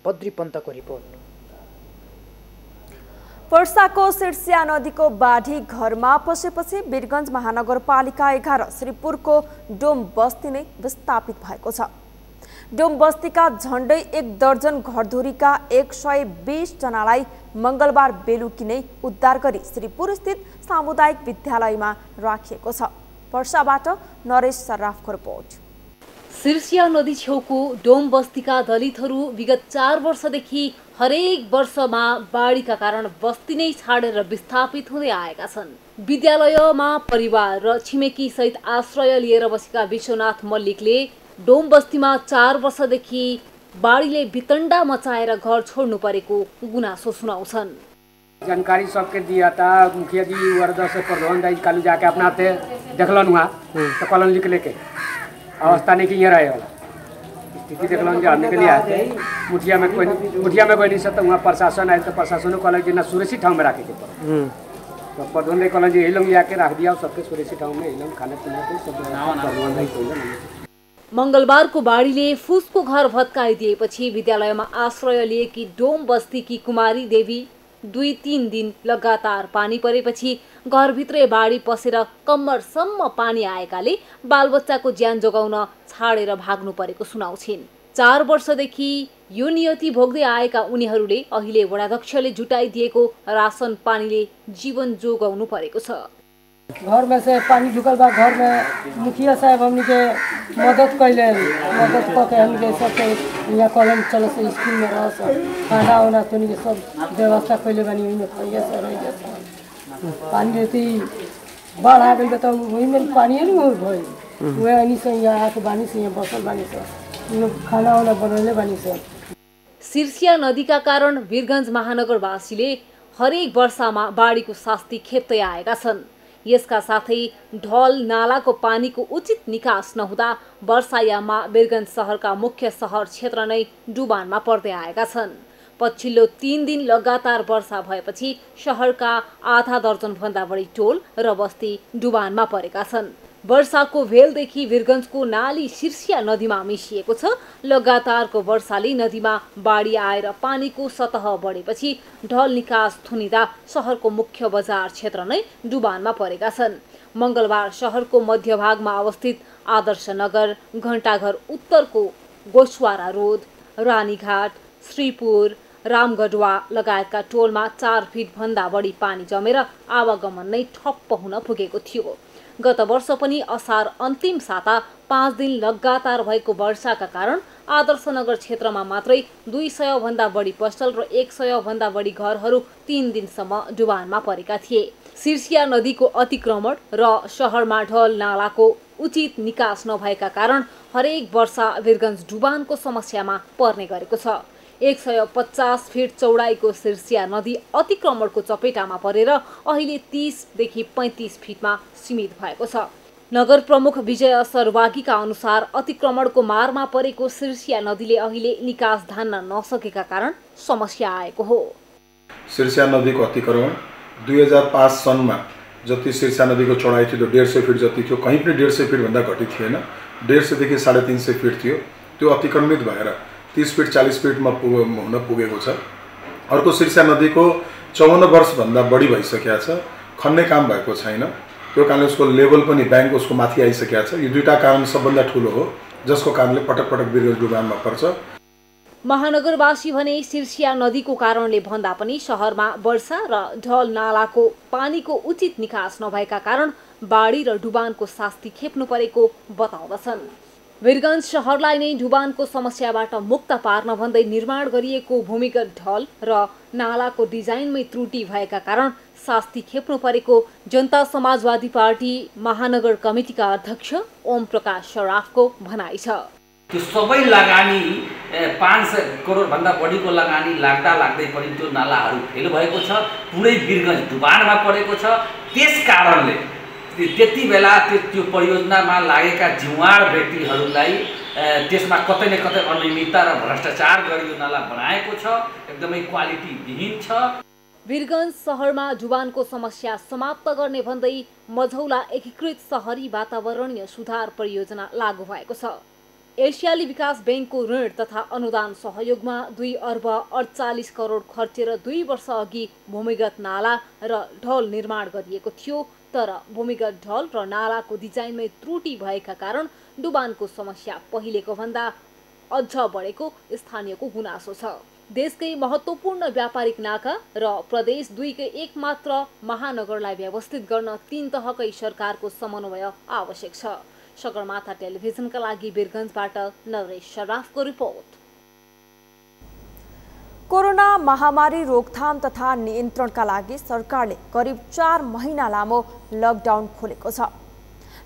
बद्री पन्तको रिपोर्ट। पर्साको सिर्सिया नदीको बाढी घरमा पसेपछि वीरगञ्ज महानगरपालिका 11 श्रीपुरको डोम बस्ती नै विस्थापित भएको छ। डोम बस्तीका झण्डै 1 दर्जन घरधुरीका 120 जनालाई मंगलबार बेलुकी नै उद्धार गरी श्रीपुर स्थित सामुदायिक विद्यालयमा राखिएको छ। पर्साबाट नरेश सर्राफको रिपोर्ट। सिर्सिया नदी छेउको डोम बस्तीका दलितहरू विगत 4 वर्षदेखि हरेक वर्षमा बाढीका कारण बस्ती नै छाडेर विस्थापित हुँदै आएका छन्। विद्यालयमा परिवार र छिमेकी सहित आश्रय लिएर बसेका विश्वनाथ मल्लिकले डोम बस्तीमा 4 वर्षदेखि बाढीले वितण्डा मचाएर घर छोड्नु परेको गुनासो सुनाउँछन्। जानकारी सबके दिया था मुखिया जी वर्दा से प्रधान दाई कालू जाके अपना थे देखलन हुआ तो कॉलोनी लिख लेके अवस्था नहीं की ये रहे वाला स्थिति देखलन जो हमने के लिए आते मुठिया में कोई नहीं सकता वहाँ प्रशासन आए तो प्रशासन ने कॉलेज ना सुरक्षित ठाव में रखे के तो प्रधान दाई कॉलेज यही लोग आके रख दिया सबके सुरक्षित ठाव में यही लोग खाने पीने को सब प्रधान दाई को मंगलबारको बाढीले फुसको घर भत्काइदिएपछि विद्यालयमा आश्रय लिएकी डोम बस्तीकी कुमारी देवी 2-3 दिन लगातार पानी परेपछि घरभित्रै बाढी पसेर कम्मरसम्म पानी आएकाले बालबच्चाको ज्यान जोगाउन छाडेर भाग्नु परेको सुनाउँछिन्। 4 वर्षदेखि यो नियति भोग्दै आएका उनीहरूले अहिले वडाध्यक्षले जुटाइदिएको रासन पानीले जीवन जोगाउनु परेको छ। घर में से पानी ढुकल बा घर में मुखिया साहब हमनी के मदद कैले मदद करके हमनी के सबके यहाँ कॉलेज चल से स्कूल में रह खाना वाना तो के सब व्यवस्था कैले बनी हुई में खाइए से रह पानी रहती बाढ़ आ गई तो वही में पानी नहीं हो भाई वह अनी से यहाँ आके बानी से यहाँ बसल बानी से खाना वाना बनले बानी से। सिर्सिया नदीका कारण वीरगञ्ज महानगरवासीले हरेक वर्षमा बाढीको शास्ति खेप्दै आएका छन्। यसका साथै ढल नालाको पानीको उचित निकास नहुँदा वर्षायाममा वीरगञ्ज शहरका मुख्य शहर क्षेत्र नै डुबानमा पर्दै आएका छन्। पछिल्लो 3 दिन लगातार वर्षा भएपछि शहरका आधा दर्जन भन्दा बढी टोल र बस्ती डुबानमा परेका छन्। वर्षाको भेलदेखि वीरगञ्जको नाली सिर्सिया नदीमा मिसिएको छ। लगातारको वर्षाले नदीमा बाढी आएर पानीको सतह बढेपछि ढल निकास थुनिँदा शहरको मुख्य बजार क्षेत्र नै डुबानमा परेका छन्। मंगलबार शहरको मध्यभागमा अवस्थित आदर्श नगर, घण्टाघर उत्तरको गोसवारा रोड, रानीघाट, श्रीपुर, रामगढवा लगायतका टोलमा 4 फिट भन्दा बढी पानी जमेर आवागमन नै ठप्प हुन पुगेको थियो। गत वर्ष पनि असार अन्तिम साता 5 दिन लगातार भएको वर्षाका कारण आदर्शनगर क्षेत्रमा मात्रै 200 भन्दा बढी पसल र 100 भन्दा बढी घरहरू 3 दिनसम्म डुबानमा परेका थिए। सिर्सिया नदीको अतिक्रमण र शहरमा ढल नालाको उचित निकास नभएका कारण हरेक वर्ष वीरगञ्ज डुबानको समस्यामा पर्ने गरेको छ। 150 फिट चौडाइको सिर्सिया नदी अतिक्रमणको चपेटामा परेर अहिले 30 देखि 35 फिटमा सीमित भएको छ। नगर प्रमुख विजय सरवागीका अनुसार अतिक्रमणको मारमा परेको सिर्सिया नदीले अहिले निकास धान्न नसकेका कारण समस्या आएको हो। सिर्सिया नदीको अतिक्रमण 2005 सनमा जति सिर्सिया नदीको चौडाइ थियो त्यो 150 फिट जति थियो, कहीँ पनि 150 फिटभन्दा घटी थिएन। 150 देखि 350 फिट थियो। त्यो अतिक्रमित भएर 30 फिट 40 फिटमा हुन पुगेको छ। अर्को सिर्सिया नदीको 54 वर्षभन्दा बढी भइसकेको छ, खन्ने काम भएको छैन। त्यो कारणले उसको लेभल पनि ब्याङ्क उसको माथि आइसकेको छ। यो दुईटा कारण सबभन्दा ठुलो हो जसको कारणले पटक पटक वीरगञ्ज डुबानमा पर्छ। महानगरवासी भने सिर्सिया नदीको कारणले भन्दा पनि शहरमा वर्षा र ढल नालाको पानीको उचित निकास नभएका कारण बाढी र डुबानको शास्ति खेप्नु परेको बताउँदछन्। वीरगञ्ज शहरलाई नै डुबानको समस्याबाट मुक्त पार्न भन्दै निर्माण गरिएको भूमिगत ढल र नालाको डिजाइनमै त्रुटि भएका कारण शास्ति खेप्नु परेको जनता समाजवादी पार्टी महानगर कमिटीका अध्यक्ष ओम प्रकाश सराफको भनाइ छ। त्यो सबै लगानी 500 करोडभन्दा बढीको लगानी लाग्दै पनि त्यो नालाहरू फेल भएको छ। पुरै वीरगञ्ज डुबानमा परेको छ। त्यस कारणले त्यति बेला त्यो परियोजनामा लागेका जिम्मेवार व्यक्तिहरूलाई त्यसमा कतै न कतै अनियमितता र भ्रष्टाचार गरी यो नाला बनाएको छ। एकदमै क्वालिटी विहीन छ। वीरगञ्ज शहरमा डुबानको समस्या समाप्त गर्ने भन्दै मझौला एकीकृत शहरी वातावरणीय सुधार परियोजना लागू भएको छ। एसियाली विकास बैंकको ऋण तथा अनुदान सहयोगमा 2 अर्ब 48 करोड खर्चेर 2 वर्ष अघि भूमिगत नाला र ढल निर्माण गरिएको थियो। तर भूमिगत ढल र नालाको डिजाइनमै त्रुटि भएका कारण डुबानको समस्या पहिलेको भन्दा अझ बढेको स्थानीयको गुनासो छ। देशकै महत्त्वपूर्ण व्यापारिक नाका र प्रदेश 2 कै एकमात्र महानगरलाई व्यवस्थित गर्न 3 तहकै सरकारको समन्वय आवश्यक छ। सगरमाथा टेलिभिजनका लागि वीरगञ्जबाट नरेश सराफको रिपोर्ट। कोरोना महामारी रोकथाम तथा नियन्त्रणका लागि सरकारले करिब 4 महिना लामो लकडाउन खोलेको छ।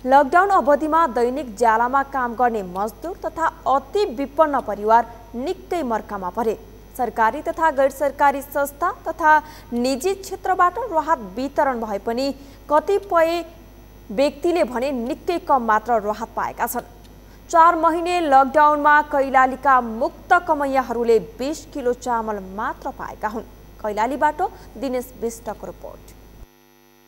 लकडाउन अवधिमा दैनिक ज्यालामा काम गर्ने मजदुर तथा अति विपन्न परिवार निकै मर्कामा परे। सरकारी तथा गैर सरकारी संस्था तथा निजी क्षेत्रबाट राहत वितरण भए पनि कतिपय व्यक्तिले भने निकै कम मात्र राहत पाएका छन्। 4 महिने लकडाउनमा कैलालीका मुक्त कमैयाहरूले 20 किलो चामल मात्र पाएका हुन्। कैलालीबाट दिनेश विष्टको रिपोर्ट।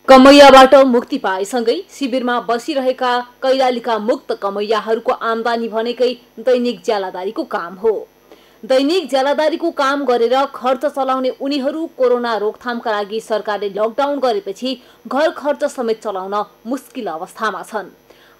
कमैयाबाट मुक्ति पाएसँगै शिविरमा बसिरहेका कैलालीका मुक्त कमैयाहरूको आमदानी भनेकै दैनिक ज्यालादारीको काम हो। दैनिक ज्यालादारीको काम गरेर खर्च चलाउने उनीहरू कोरोना रोकथामका लागि सरकारले लकडाउन गरेपछि घर खर्च समेत चलाउन मुस्किल अवस्थामा छन्।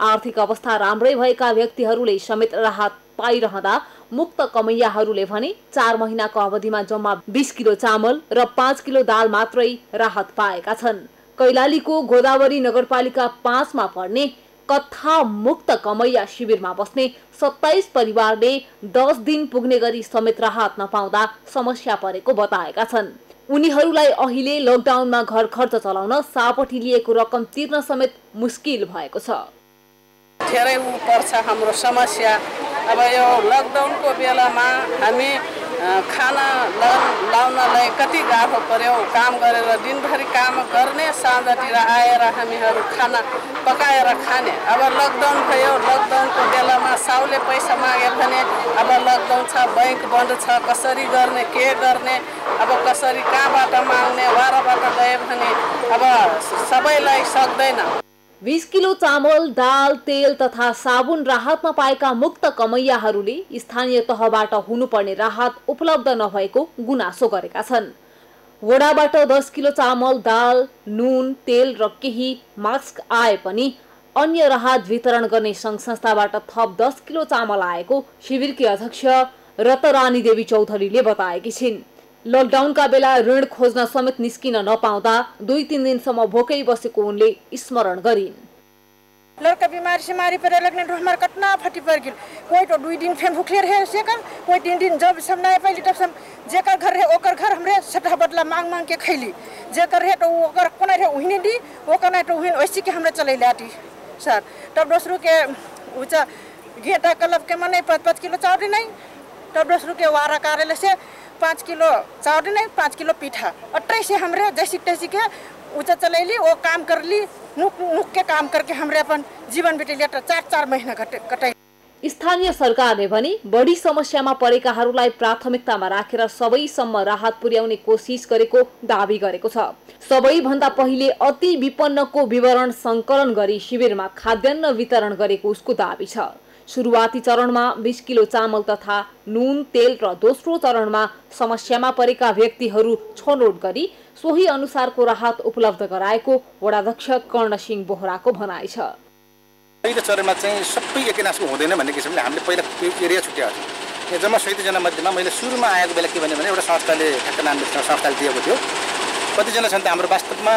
आर्थिक अवस्था राम्रै भएका व्यक्तिहरूले समेत राहत पाइरहँदा मुक्त कमैयाहरूले भने 4 महिनाको अवधिमा जम्मा 20 किलो चामल र 5 किलो दाल मात्रै राहत पाएका छन्। कैलालीको गोदावरी नगरपालिका 5 मा पर्ने कथा मुक्त कमैया शिविरमा बस्ने 27 परिवारले 10 दिन पुग्ने गरी समेत राहत नपाउँदा समस्या परेको बताएका छन्। उनीहरूलाई अहिले लकडाउनमा घर खर्च चलाउन सापटी लिएको रकम तिर्न समेत मुस्किल भएको छ। धेरै पर्छ हाम्रो समस्या। अब यो लकडाउनको बेलामा हामी खाना लाउनलाई कति गाह्रो पर्यो। काम गरेर दिनभरि काम गर्ने, साँझतिर आएर हामीहरू खाना पकाएर खाने। अब लकडाउन भयो, लकडाउनको बेलामा साउले पैसा माग्यो भने अब लकडाउन छ, बैंक बन्द छ, कसरी गर्ने, के गर्ने, अब कसरी कहाँबाट माग्ने, वाराबाट गयो भने अब सबैलाई सक्दैन। 20 किलो चामल, दाल, तेल तथा साबुन राहतमा पाएका मुक्त कमैयाहरूले स्थानीय तहबाट हुनुपर्ने राहत उपलब्ध नभएको गुनासो गरेका छन्। वडाबाट 10 किलो चामल, दाल, नुन, तेल र केही मास्क आए पनि अन्य राहत वितरण गर्ने सङ्घ संस्थाबाट थप 10 किलो चामल आएको शिविरकी अध्यक्ष रतरानी देवी चौधरीले बताएकी छिन्। लकडाउनका बेला ऋण खोज्न समेत निस्किन नपाउँदा 2-3 दिनसम्म भोकै बसेको उनले स्मरण गरिन्। लड़का बीमारी सिमारी पर लगने तो हमारे कतना फटी पड़ गई। कोई तो 2 दिन फेन भूखे रहे सेकर, कोई 3 दिन जब सब नहीं पहले तब सब जेकर घर है ओकर घर हमरे सटह बदला मांग मांग के खैली। जेकर है तो ओकर कोना है उहिने दी, ओकर नहीं तो उहिन वैसे के हमरे चले लाती सर। तब दूसरों के ऊंचा घेटा कलब के मने 5-5 किलो चावल नहीं। तब दूसरों के वारा कार्यालय से 5 किलो चावल नहीं, 5 किलो पीठा अट्ठाई से हमरे जैसी तैसी के उचा चलैली वो काम करली नुक के काम करके हमरे अपन जीवन बितेलिया 4 महीना कटाइ। स्थानीय सरकारले भने बढी समस्यामा परेकाहरूलाई प्राथमिकतामा राखेर सबैसम्म राहत पुर्याउने कोसिस गरेको दाबी गरेको छ। सबैभन्दा पहिले अति विपन्नको विवरण संकलन गरी शिविरमा खाद्यान्न वितरण गरेको उसको दाबी छ। सुरुवाती चरणमा 20 किलो चामल तथा नुन तेल र दोस्रो चरणमा समस्यामा परेका व्यक्तिहरू छनौट गरी सोही अनुसारको राहत उपलब्ध गराएको वडाध्यक्ष कर्णसिंह बोहराको भनाइ छ। पहिलो चरणमा चाहिँ सबै एकनासको हुँदैन भन्ने किसिमले हामीले पहिला एरिया छुट्याएको छ। यहाँ जम्मा 37 जना मध्येमा मैले सुरुमा आएको बेला के भने एउटा संस्थाले ठ्याक्क नाम संस्थाले दिएको थियो। कतिजना छन् त हाम्रो वास्तवमा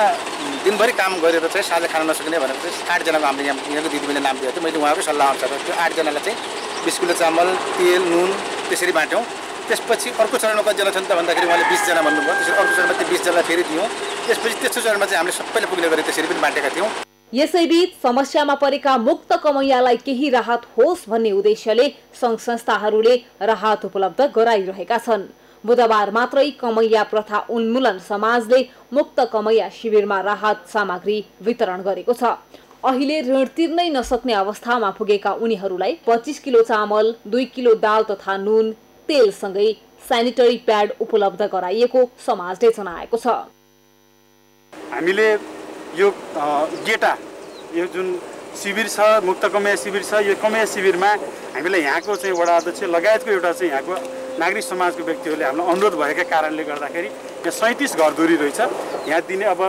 दिनभरि काम गरेर चाहिँ साझा खान नसक्ने भनेर चाहिँ 8 जनाको हामीले यहाँको दिदीबहिनीले नाम दिएको थियो। मैले उहाँकै सल्लाह अनुसार त्यो 8 जनालाई चाहिँ 20 किलो चामल तेल नुन त्यसरी बाँट्यौँ। त्यसपछि अर्को चरणमा कतिजना छन् त भन्दाखेरि उहाँले 20 जना भन्नुभयो। त्यसरी अर्को चरणमा त्यो 20 जनालाई फेरि दियौँ। त्यसपछि तेस्रो चरणमा चाहिँ हामीले सबैले पुग्ने गरी त्यसरी पनि बाँटेका थियौँ। यसैबीच समस्यामा परेका मुक्त कमैयालाई केही राहत होस् भन्ने उद्देश्यले सङ्घ संस्थाहरूले राहत उपलब्ध गराइरहेका छन्। बुधबार मात्रै कमैया प्रथा उन्मूलन समाजले मुक्त कमैया शिविरमा राहत सामग्री वितरण गरेको छ। अहिले ऋण तिर्नै नसक्ने अवस्थामा पुगेका उनीहरूलाई 25 किलो चामल 2 किलो दाल तथा नुन तेलसँगै सेनिटरी प्याड उपलब्ध गराइएको समाजले जनाएको छ। हामीले यो गेटा यो जुन शिविर छ मुक्त कमैया शिविर छ यो कमैया शिविरमा हामीलाई यहाँको चाहिँ वडा अध्यक्ष लगायतको एउटा चाहिँ यहाँको नागरिक समाजको व्यक्तिहरूले हामीलाई अनुरोध भएका कारणले गर्दाखेरि यहाँ 37 घरधुरी रहेछ। यहाँ दिने अब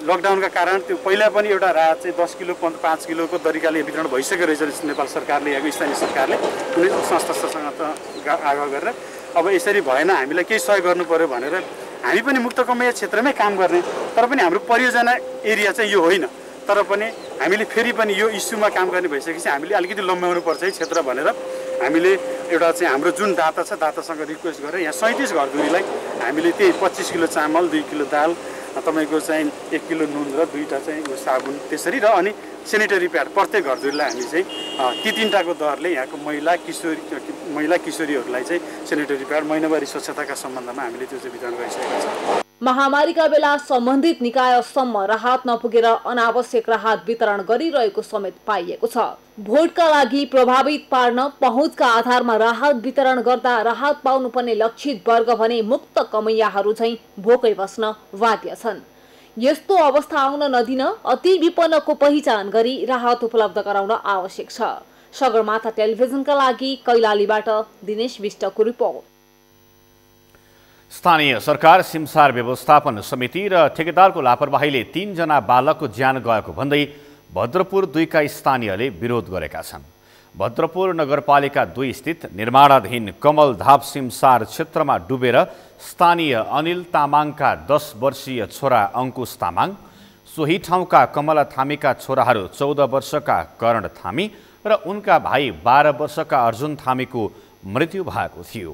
लकडाउनका कारण त्यो पहिला पनि एउटा राहत चाहिँ 10 किलो 5 किलोको तरिकाले वितरण भइसकेको रहेछ नेपाल सरकारले यहाँको स्थानीय सरकारले कुनै संस्थासँग आग्रह गरेर अब यसरी भएन हामीलाई केही सहयोग गर्नु पर्यो भनेर हामी पनि मुक्त कमैया क्षेत्रमै काम गर्ने तर पनि हाम्रो परियोजना एरिया चाहिँ यो होइन तर पनि हामीले फेरि पनि यो इस्युमा काम गर्ने भइसकेपछि हामीले अलिकति लम्ब्याउनु पर्छ है क्षेत्र भनेर हामीले एउटा चाहिँ हाम्रो जुन दाता छ दातासँग रिक्वेस्ट गरेर यहाँ 37 घरधुरीलाई हामीले त्यही 25 किलो चामल 2 किलो दाल तपाईँको चाहिँ 1 किलो नुन र 2टा चाहिँ साबुन त्यसरी र अनि सेनिटरी प्याड प्रत्येक घरधुरीलाई हामी चाहिँ ती 3टाको दरले यहाँको महिला किशोरीहरूलाई चाहिँ सेनिटरी प्याड महिनावारी स्वच्छताका सम्बन्धमा हामीले त्यो चाहिँ वितरण गरिसकेका छौँ। महामारीका बेला सम्बन्धित निकायसम्म राहत नपुगेर अनावश्यक राहत वितरण गरिरहेको समेत पाइएको छ। भोटका लागि प्रभावित पार्न पहुँचका आधारमा राहत वितरण गर्दा राहत पाउनुपर्ने लक्षित वर्ग भने मुक्त कमैयाहरू चाहिँ भोकै बस्न बाध्य छन्। यस्तो अवस्था आउन नदिन अति विपन्नको पहिचान गरी राहत उपलब्ध गराउन आवश्यक छ। सगरमाथा टेलिभिजनका लागि कैलालीबाट दिनेश विष्टको रिपोर्ट। स्थानीय सरकार सिमसार व्यवस्थापन समिति र ठेकेदारको लापरवाहीले 3 जना बालकको ज्यान गएको भन्दै भद्रपुर 2 का स्थानीयले विरोध गरेका छन्। भद्रपुर नगरपालिका 2 स्थित निर्माणाधीन कमल धाप सिमसार क्षेत्रमा डुबेर स्थानीय अनिल तामाङका 10 वर्षीय छोरा अंकुश तामाङ, सोही ठाउँका कमला थामीका छोराहरू 14 वर्षका कर्ण थामी र उनका भाइ 12 वर्षका अर्जुन थामीको मृत्यु भएको थियो।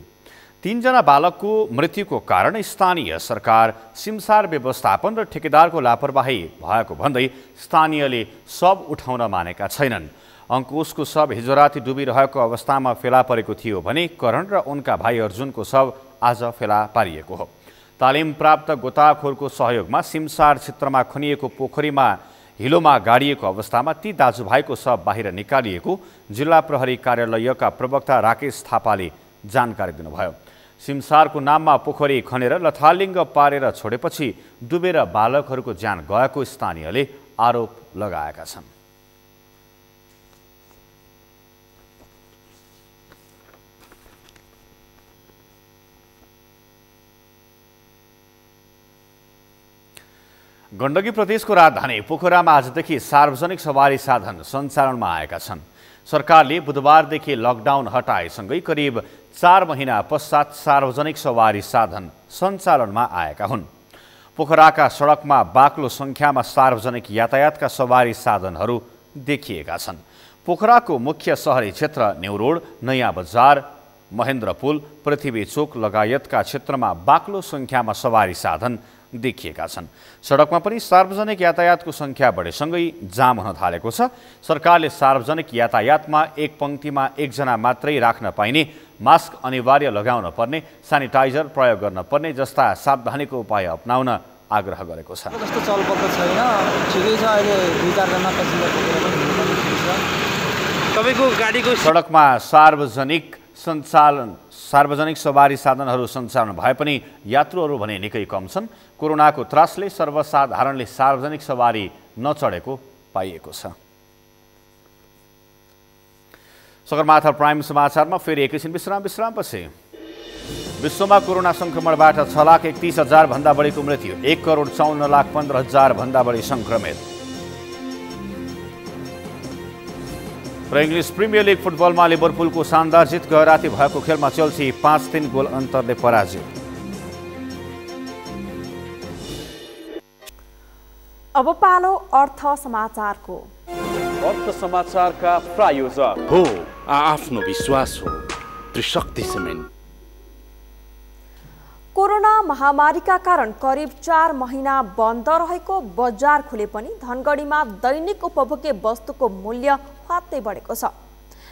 3 जना बालकको मृत्युको कारण स्थानीय सरकार सिमसार व्यवस्थापन र ठेकेदारको लापरवाही भएको भन्दै स्थानीयले शव उठाउन मानेका छैनन्। अंकुशको शव हिजो राति डुबिरहेको अवस्थामा फेला परेको थियो भने करण र उनका भाइ अर्जुनको शव आज फेला पारिएको हो। तालिम प्राप्त गोताखोरको सहयोगमा सिमसार क्षेत्रमा खनिएको पोखरीमा हिलोमा गाडिएको अवस्थामा ती दाजुभाइको शव बाहिर निकालिएको जिल्ला प्रहरी कार्यालयका प्रवक्ता राकेश थापाले जानकारी दिनुभयो। सिमसारको नाममा पोखरी खनेर लथालिङ्ग पारेर छोडेपछि डुबेर बालकहरूको ज्यान गएको स्थानीयले आरोप लगाएका छन्। गण्डकी प्रदेशको राजधानी पोखरामा आजदेखि सार्वजनिक सवारी साधन सञ्चालनमा आएका छन्। सरकारले बुधबारदेखि लकडाउन हटाएसँगै करिब 4 महिना पश्चात सार्वजनिक सवारी साधन सञ्चालनमा आएका हुन्। पोखराका सडकमा बाक्लो सङ्ख्यामा सार्वजनिक यातायातका सवारी साधनहरू देखिएका छन्। पोखराको मुख्य शहरी क्षेत्र न्युरोड, नयाँ बजार, महेन्द्रपुल, पृथ्वी चोक लगायतका क्षेत्रमा बाक्लो सङ्ख्यामा सवारी साधन देखिएका छन्। सडकमा पनि सार्वजनिक यातायातको सङ्ख्या बढेसँगै जाम हुन थालेको छ। सरकारले सार्वजनिक यातायातमा एक पंक्तिमा 1 जना मात्रै राख्न पाइने, मास्क अनिवार्य लगाउन पर्ने, सेनिटाइजर प्रयोग गर्न पर्ने जस्ता सावधानीको उपाय अपनाउन आग्रह गरेको छ। कस्तो चलपत्र छैन, ठिकै छ। अहिले 2-4 जना पेसेन्जर तपाईको गाडीको सडकमा सार्वजनिक सवारी साधनहरू सञ्चालन भए पनि यात्रुहरू भने निकै कम छन्। कोरोनाको त्रासले सर्वसाधारणले सार्वजनिक सवारी नचढेको पाइएको छ। सगरमाथा प्राइम समाचारमा फेरि एकैछिन विश्रामपछि। विश्वमा कोरोना संक्रमणबाट 6,31,000 भन्दा बढीको मृत्यु, 1,54,15,000 भन्दा बढी संक्रमित। र इङ्ग्लिस प्रिमियर लिग फुटबलमा लिभरपुलको शानदार जित गए राति भएको खेलमा चेल्सी 5-3 गोल अन्तरले पराजित। अब पालो अर्थ समाचारको। अर्थ समाचारका प्रायोजक हो आफ्नो विश्वास हो त्रिशक्ति सिमेन्ट। कोरोना महामारीका कारण करिब 4 महिना बन्द रहेको बजार खुले पनि धनगढीमा दैनिक उपभोग्य वस्तुको मूल्य फात्तै बढेको छ।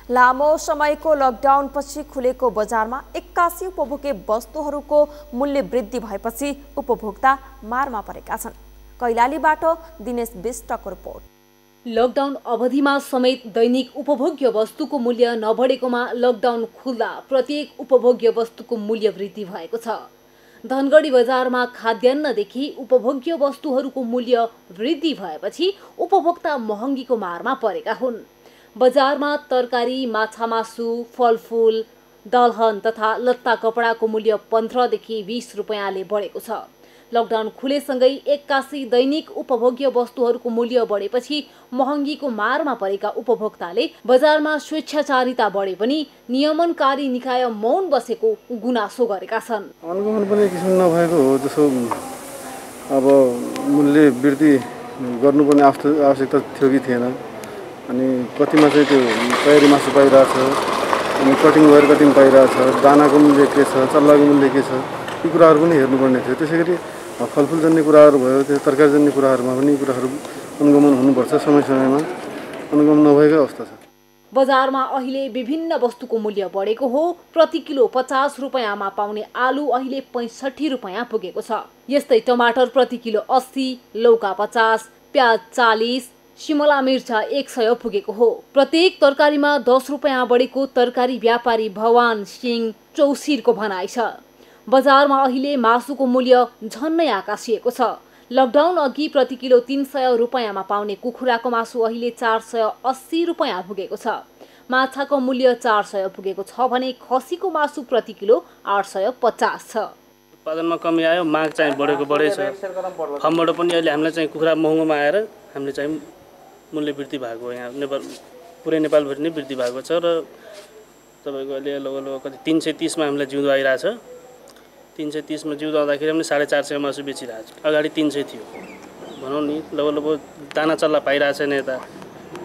लामो समयको लकडाउनपछि खुलेको बजारमा 81 उपभोग्य वस्तुहरूको मूल्य वृद्धि भएपछि उपभोक्ता मारमा परेका छन्। कैलालीबाट दिनेश विष्टको रिपोर्ट। लकडाउन अवधिमा समेत दैनिक उपभोग्य वस्तुको मूल्य नबढेकोमा लकडाउन खुल्दा प्रत्येक उपभोग्य वस्तुको मूल्य वृद्धि भएको छ। धनगढी बजारमा खाद्यान्नदेखि उपभोग्य वस्तुहरूको मूल्य वृद्धि भएपछि उपभोक्ता महँगीको मारमा परेका हुन्। बजारमा तरकारी, माछा मासु, फलफुल, दलहन तथा लत्ता कपडाको मूल्य 15 देखि 20 रुपैयाँले बढेको छ। लकडाउन खुलेसँगै 81 दैनिक उपभोग्य वस्तुहरूको मूल्य बढेपछि महँगीको मारमा परेका उपभोक्ताले बजारमा स्वेच्छाचारिता बढे पनि नियमनकारी निकाय मौन बसेको गुनासो गरेका छन्। अनुगमन पनि किसिम नभएको हो, जसो अब मूल्य वृद्धि गर्नुपर्ने आवश्यकता थियो कि थिएन। अनि कतिमा चाहिँ त्यो तयारी मासु पाइरहेछ, अनि कटिङ भएर कटिङ पाइरहेछ, दानाको मूल्य के छ, चल्लाको मूल्य के छ, यी कुराहरू पनि हेर्नुपर्ने थियो। त्यसै गरी फलफुलजन्य कुराहरू भयो, त्यो तरकारीजन्य कुराहरूमा पनि कुराहरू अनुगमन हुनुपर्छ। समय समयमा अनुगमन नभएको अवस्था छ। बजारमा अहिले विभिन्न वस्तुको मूल्य बढेको हो। प्रति किलो 50 रुपैयाँमा पाउने आलु अहिले 65 रुपैयाँ पुगेको छ। यस्तै टमाटर प्रति किलो 80, लौका 50, प्याज 40, शिमला मिर्चा 100 पुगेको हो। प्रत्येक तरकारीमा 10 रुपैयाँ बढेको तरकारी व्यापारी भवान सिंह चौसिरको भनाइ छ। बजारमा अहिले मासुको मूल्य झन्नै आकाशिएको छ। लकडाउन अघि प्रति किलो 300 रुपैयाँमा पाउने कुखुराको मासु अहिले 480 रुपैयाँ पुगेको छ। माछाको मूल्य 400 पुगेको छ भने खसीको मासु प्रति किलो 850 छ। उत्पादनमा कमी आयो, माग चाहिँ बढेको बढेछ। फार्मबाट पनि अहिले हामीलाई चाहिँ कुखुरा महँगोमा आएर हामीले चाहिँ मूल्य वृद्धि भएको हो। यहाँ नेपाल पुरै नेपालभरि नै वृद्धि भएको छ र तपाईँको अहिले लगभग कति 330 मा हामीलाई जिउँदो आइरहेछ। 330 मा जिउँदो आउँदाखेरि हामीले 450 मासु बेचिरहेको छ। अगाडि 300 थियो भनौँ नि। लगभग दाना चल्ला पाइरहेको छैन। यता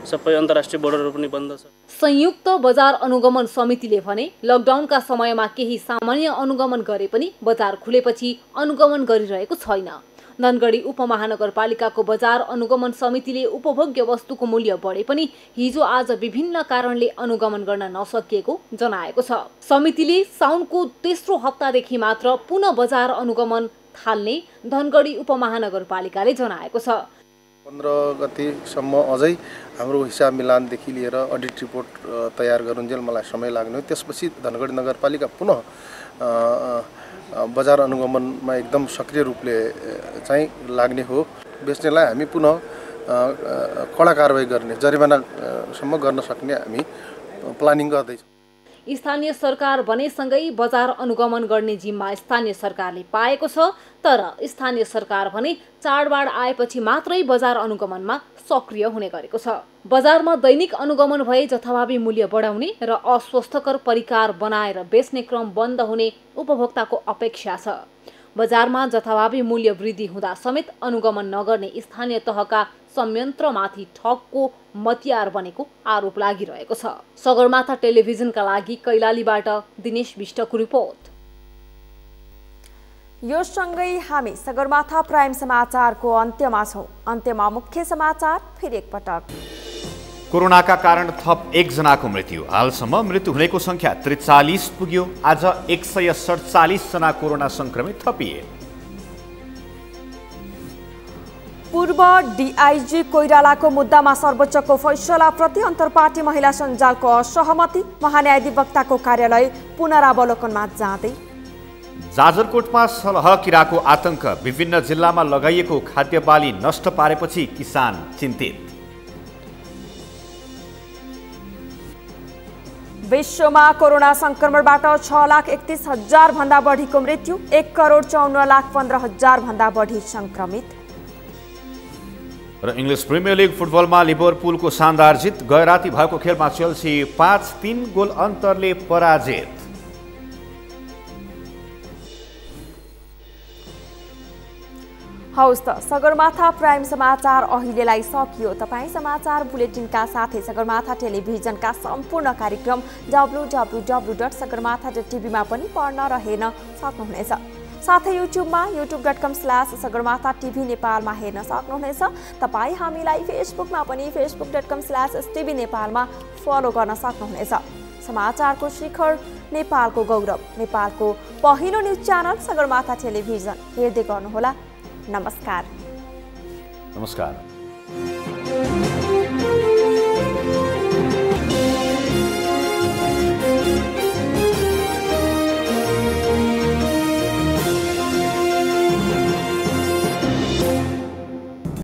सबै अन्तर्राष्ट्रिय बोर्डरहरू पनि बन्द छ। संयुक्त बजार अनुगमन समितिले भने लकडाउनका समयमा केही सामान्य अनुगमन गरे पनि बजार खुलेपछि अनुगमन गरिरहेको छैन। धनगढी उपमहानगरपालिकाको बजार अनुगमन समितिले उपभोग्य वस्तुको मूल्य बढे पनि हिजो आज विभिन्न कारणले अनुगमन गर्न नसकिएको जनाएको छ। समितिले साउनको तेस्रो हप्तादेखि मात्र पुनः बजार अनुगमन थाल्ने धनगढी उपमहानगरपालिकाले जनाएको छ। 15 गतिसम्म अझै हाम्रो हिसाब मिलानदेखि लिएर अडिट रिपोर्ट तयार गरुन्जेल मलाई समय लाग्ने हो। त्यसपछि धनगढी नगरपालिका पुनः बजार अनुगमनमा एकदम सक्रिय रूपले चाहिँ लाग्ने हो। बेच्नेलाई हामी पुनः कडा कारबाही गर्ने, जरिमानासम्म गर्न सक्ने हामी प्लानिङ गर्दैछौँ। स्थानीय सरकार बनेसँगै बजार अनुगमन गर्ने जिम्मा स्थानीय सरकारले पाएको छ। तर स्थानीय सरकार भने चाडबाड आएपछि मात्रै बजार अनुगमनमा सक्रिय हुने गरेको छ। बजारमा दैनिक अनुगमन भए जथाभावी मूल्य बढाउने र अस्वस्थकर परिकार बनाएर बेच्ने क्रम बन्द हुने उपभोक्ताको अपेक्षा छ। बजारमा जथाभावी मूल्य वृद्धि हुँदा समेत अनुगमन नगर्ने स्थानीय तहका संयन्त्रमाथि ठगको मतियार बनेको आरोप लागिरहेको छ। सगरमाथा टेलिभिजनका लागि कैलालीबाट दिनेश विष्टको रिपोर्ट। यो सँगै हामी सगरमाथा प्राइम समाचारको अन्त्यमा छौं। अन्त्यमा मुख्य समाचार फेरि एकपटक। कोरोनाका कारण थप 1 जनाको मृत्यु। हालसम्म मृत्यु हुनेको संख्या 43 पुग्यो। आज 147 जना कोरोना संक्रमित थपिए। पूर्व डीआईजी कोइरालाको मुद्दामा सर्वोच्चको फैसलाप्रति अन्तर्पार्टी महिला सञ्जालको असहमति, महान्यायाधिवक्ताको कार्यालय पुनरावलोकनमा जाँदै। जाजरकोटमा सलह किराको आतंक, विभिन्न जिल्लामा लगाइएको खाद्य बाली नष्ट पारेपछि किसान चिन्तित। विश्वमा कोरोना संक्रमणबाट 6,31,000 भन्दा बढीको मृत्यु, 1,54,15,000 भन्दा बढी संक्रमित। र इङ्ग्लिस प्रिमियर लिग फुटबलमा लिभरपुलको शानदार जित, गैराती भएको खेलमा चेल्सी 5-3 गोल अन्तरले पराजित। हौस् त सगरमाथा प्राइम समाचार अहिलेलाई सकियो। तपाईँ समाचार बुलेटिनका साथै सगरमाथा टेलिभिजनका सम्पूर्ण कार्यक्रम www.sagarmatha.tv मा पनि पढ्न र हेर्न सक्नुहुनेछ। साथै युट्युबमा youtube.com/sagarmatha TV नेपालमा हेर्न सक्नुहुनेछ। तपाईँ हामीलाई फेसबुकमा पनि facebook.com/STV नेपालमा फलो गर्न सक्नुहुनेछ। समाचारको शिखर, नेपालको गौरव, नेपालको पहिलो न्युज च्यानल सगरमाथा टेलिभिजन हेर्दै गर्नुहोला। नमस्कार। नमस्कार।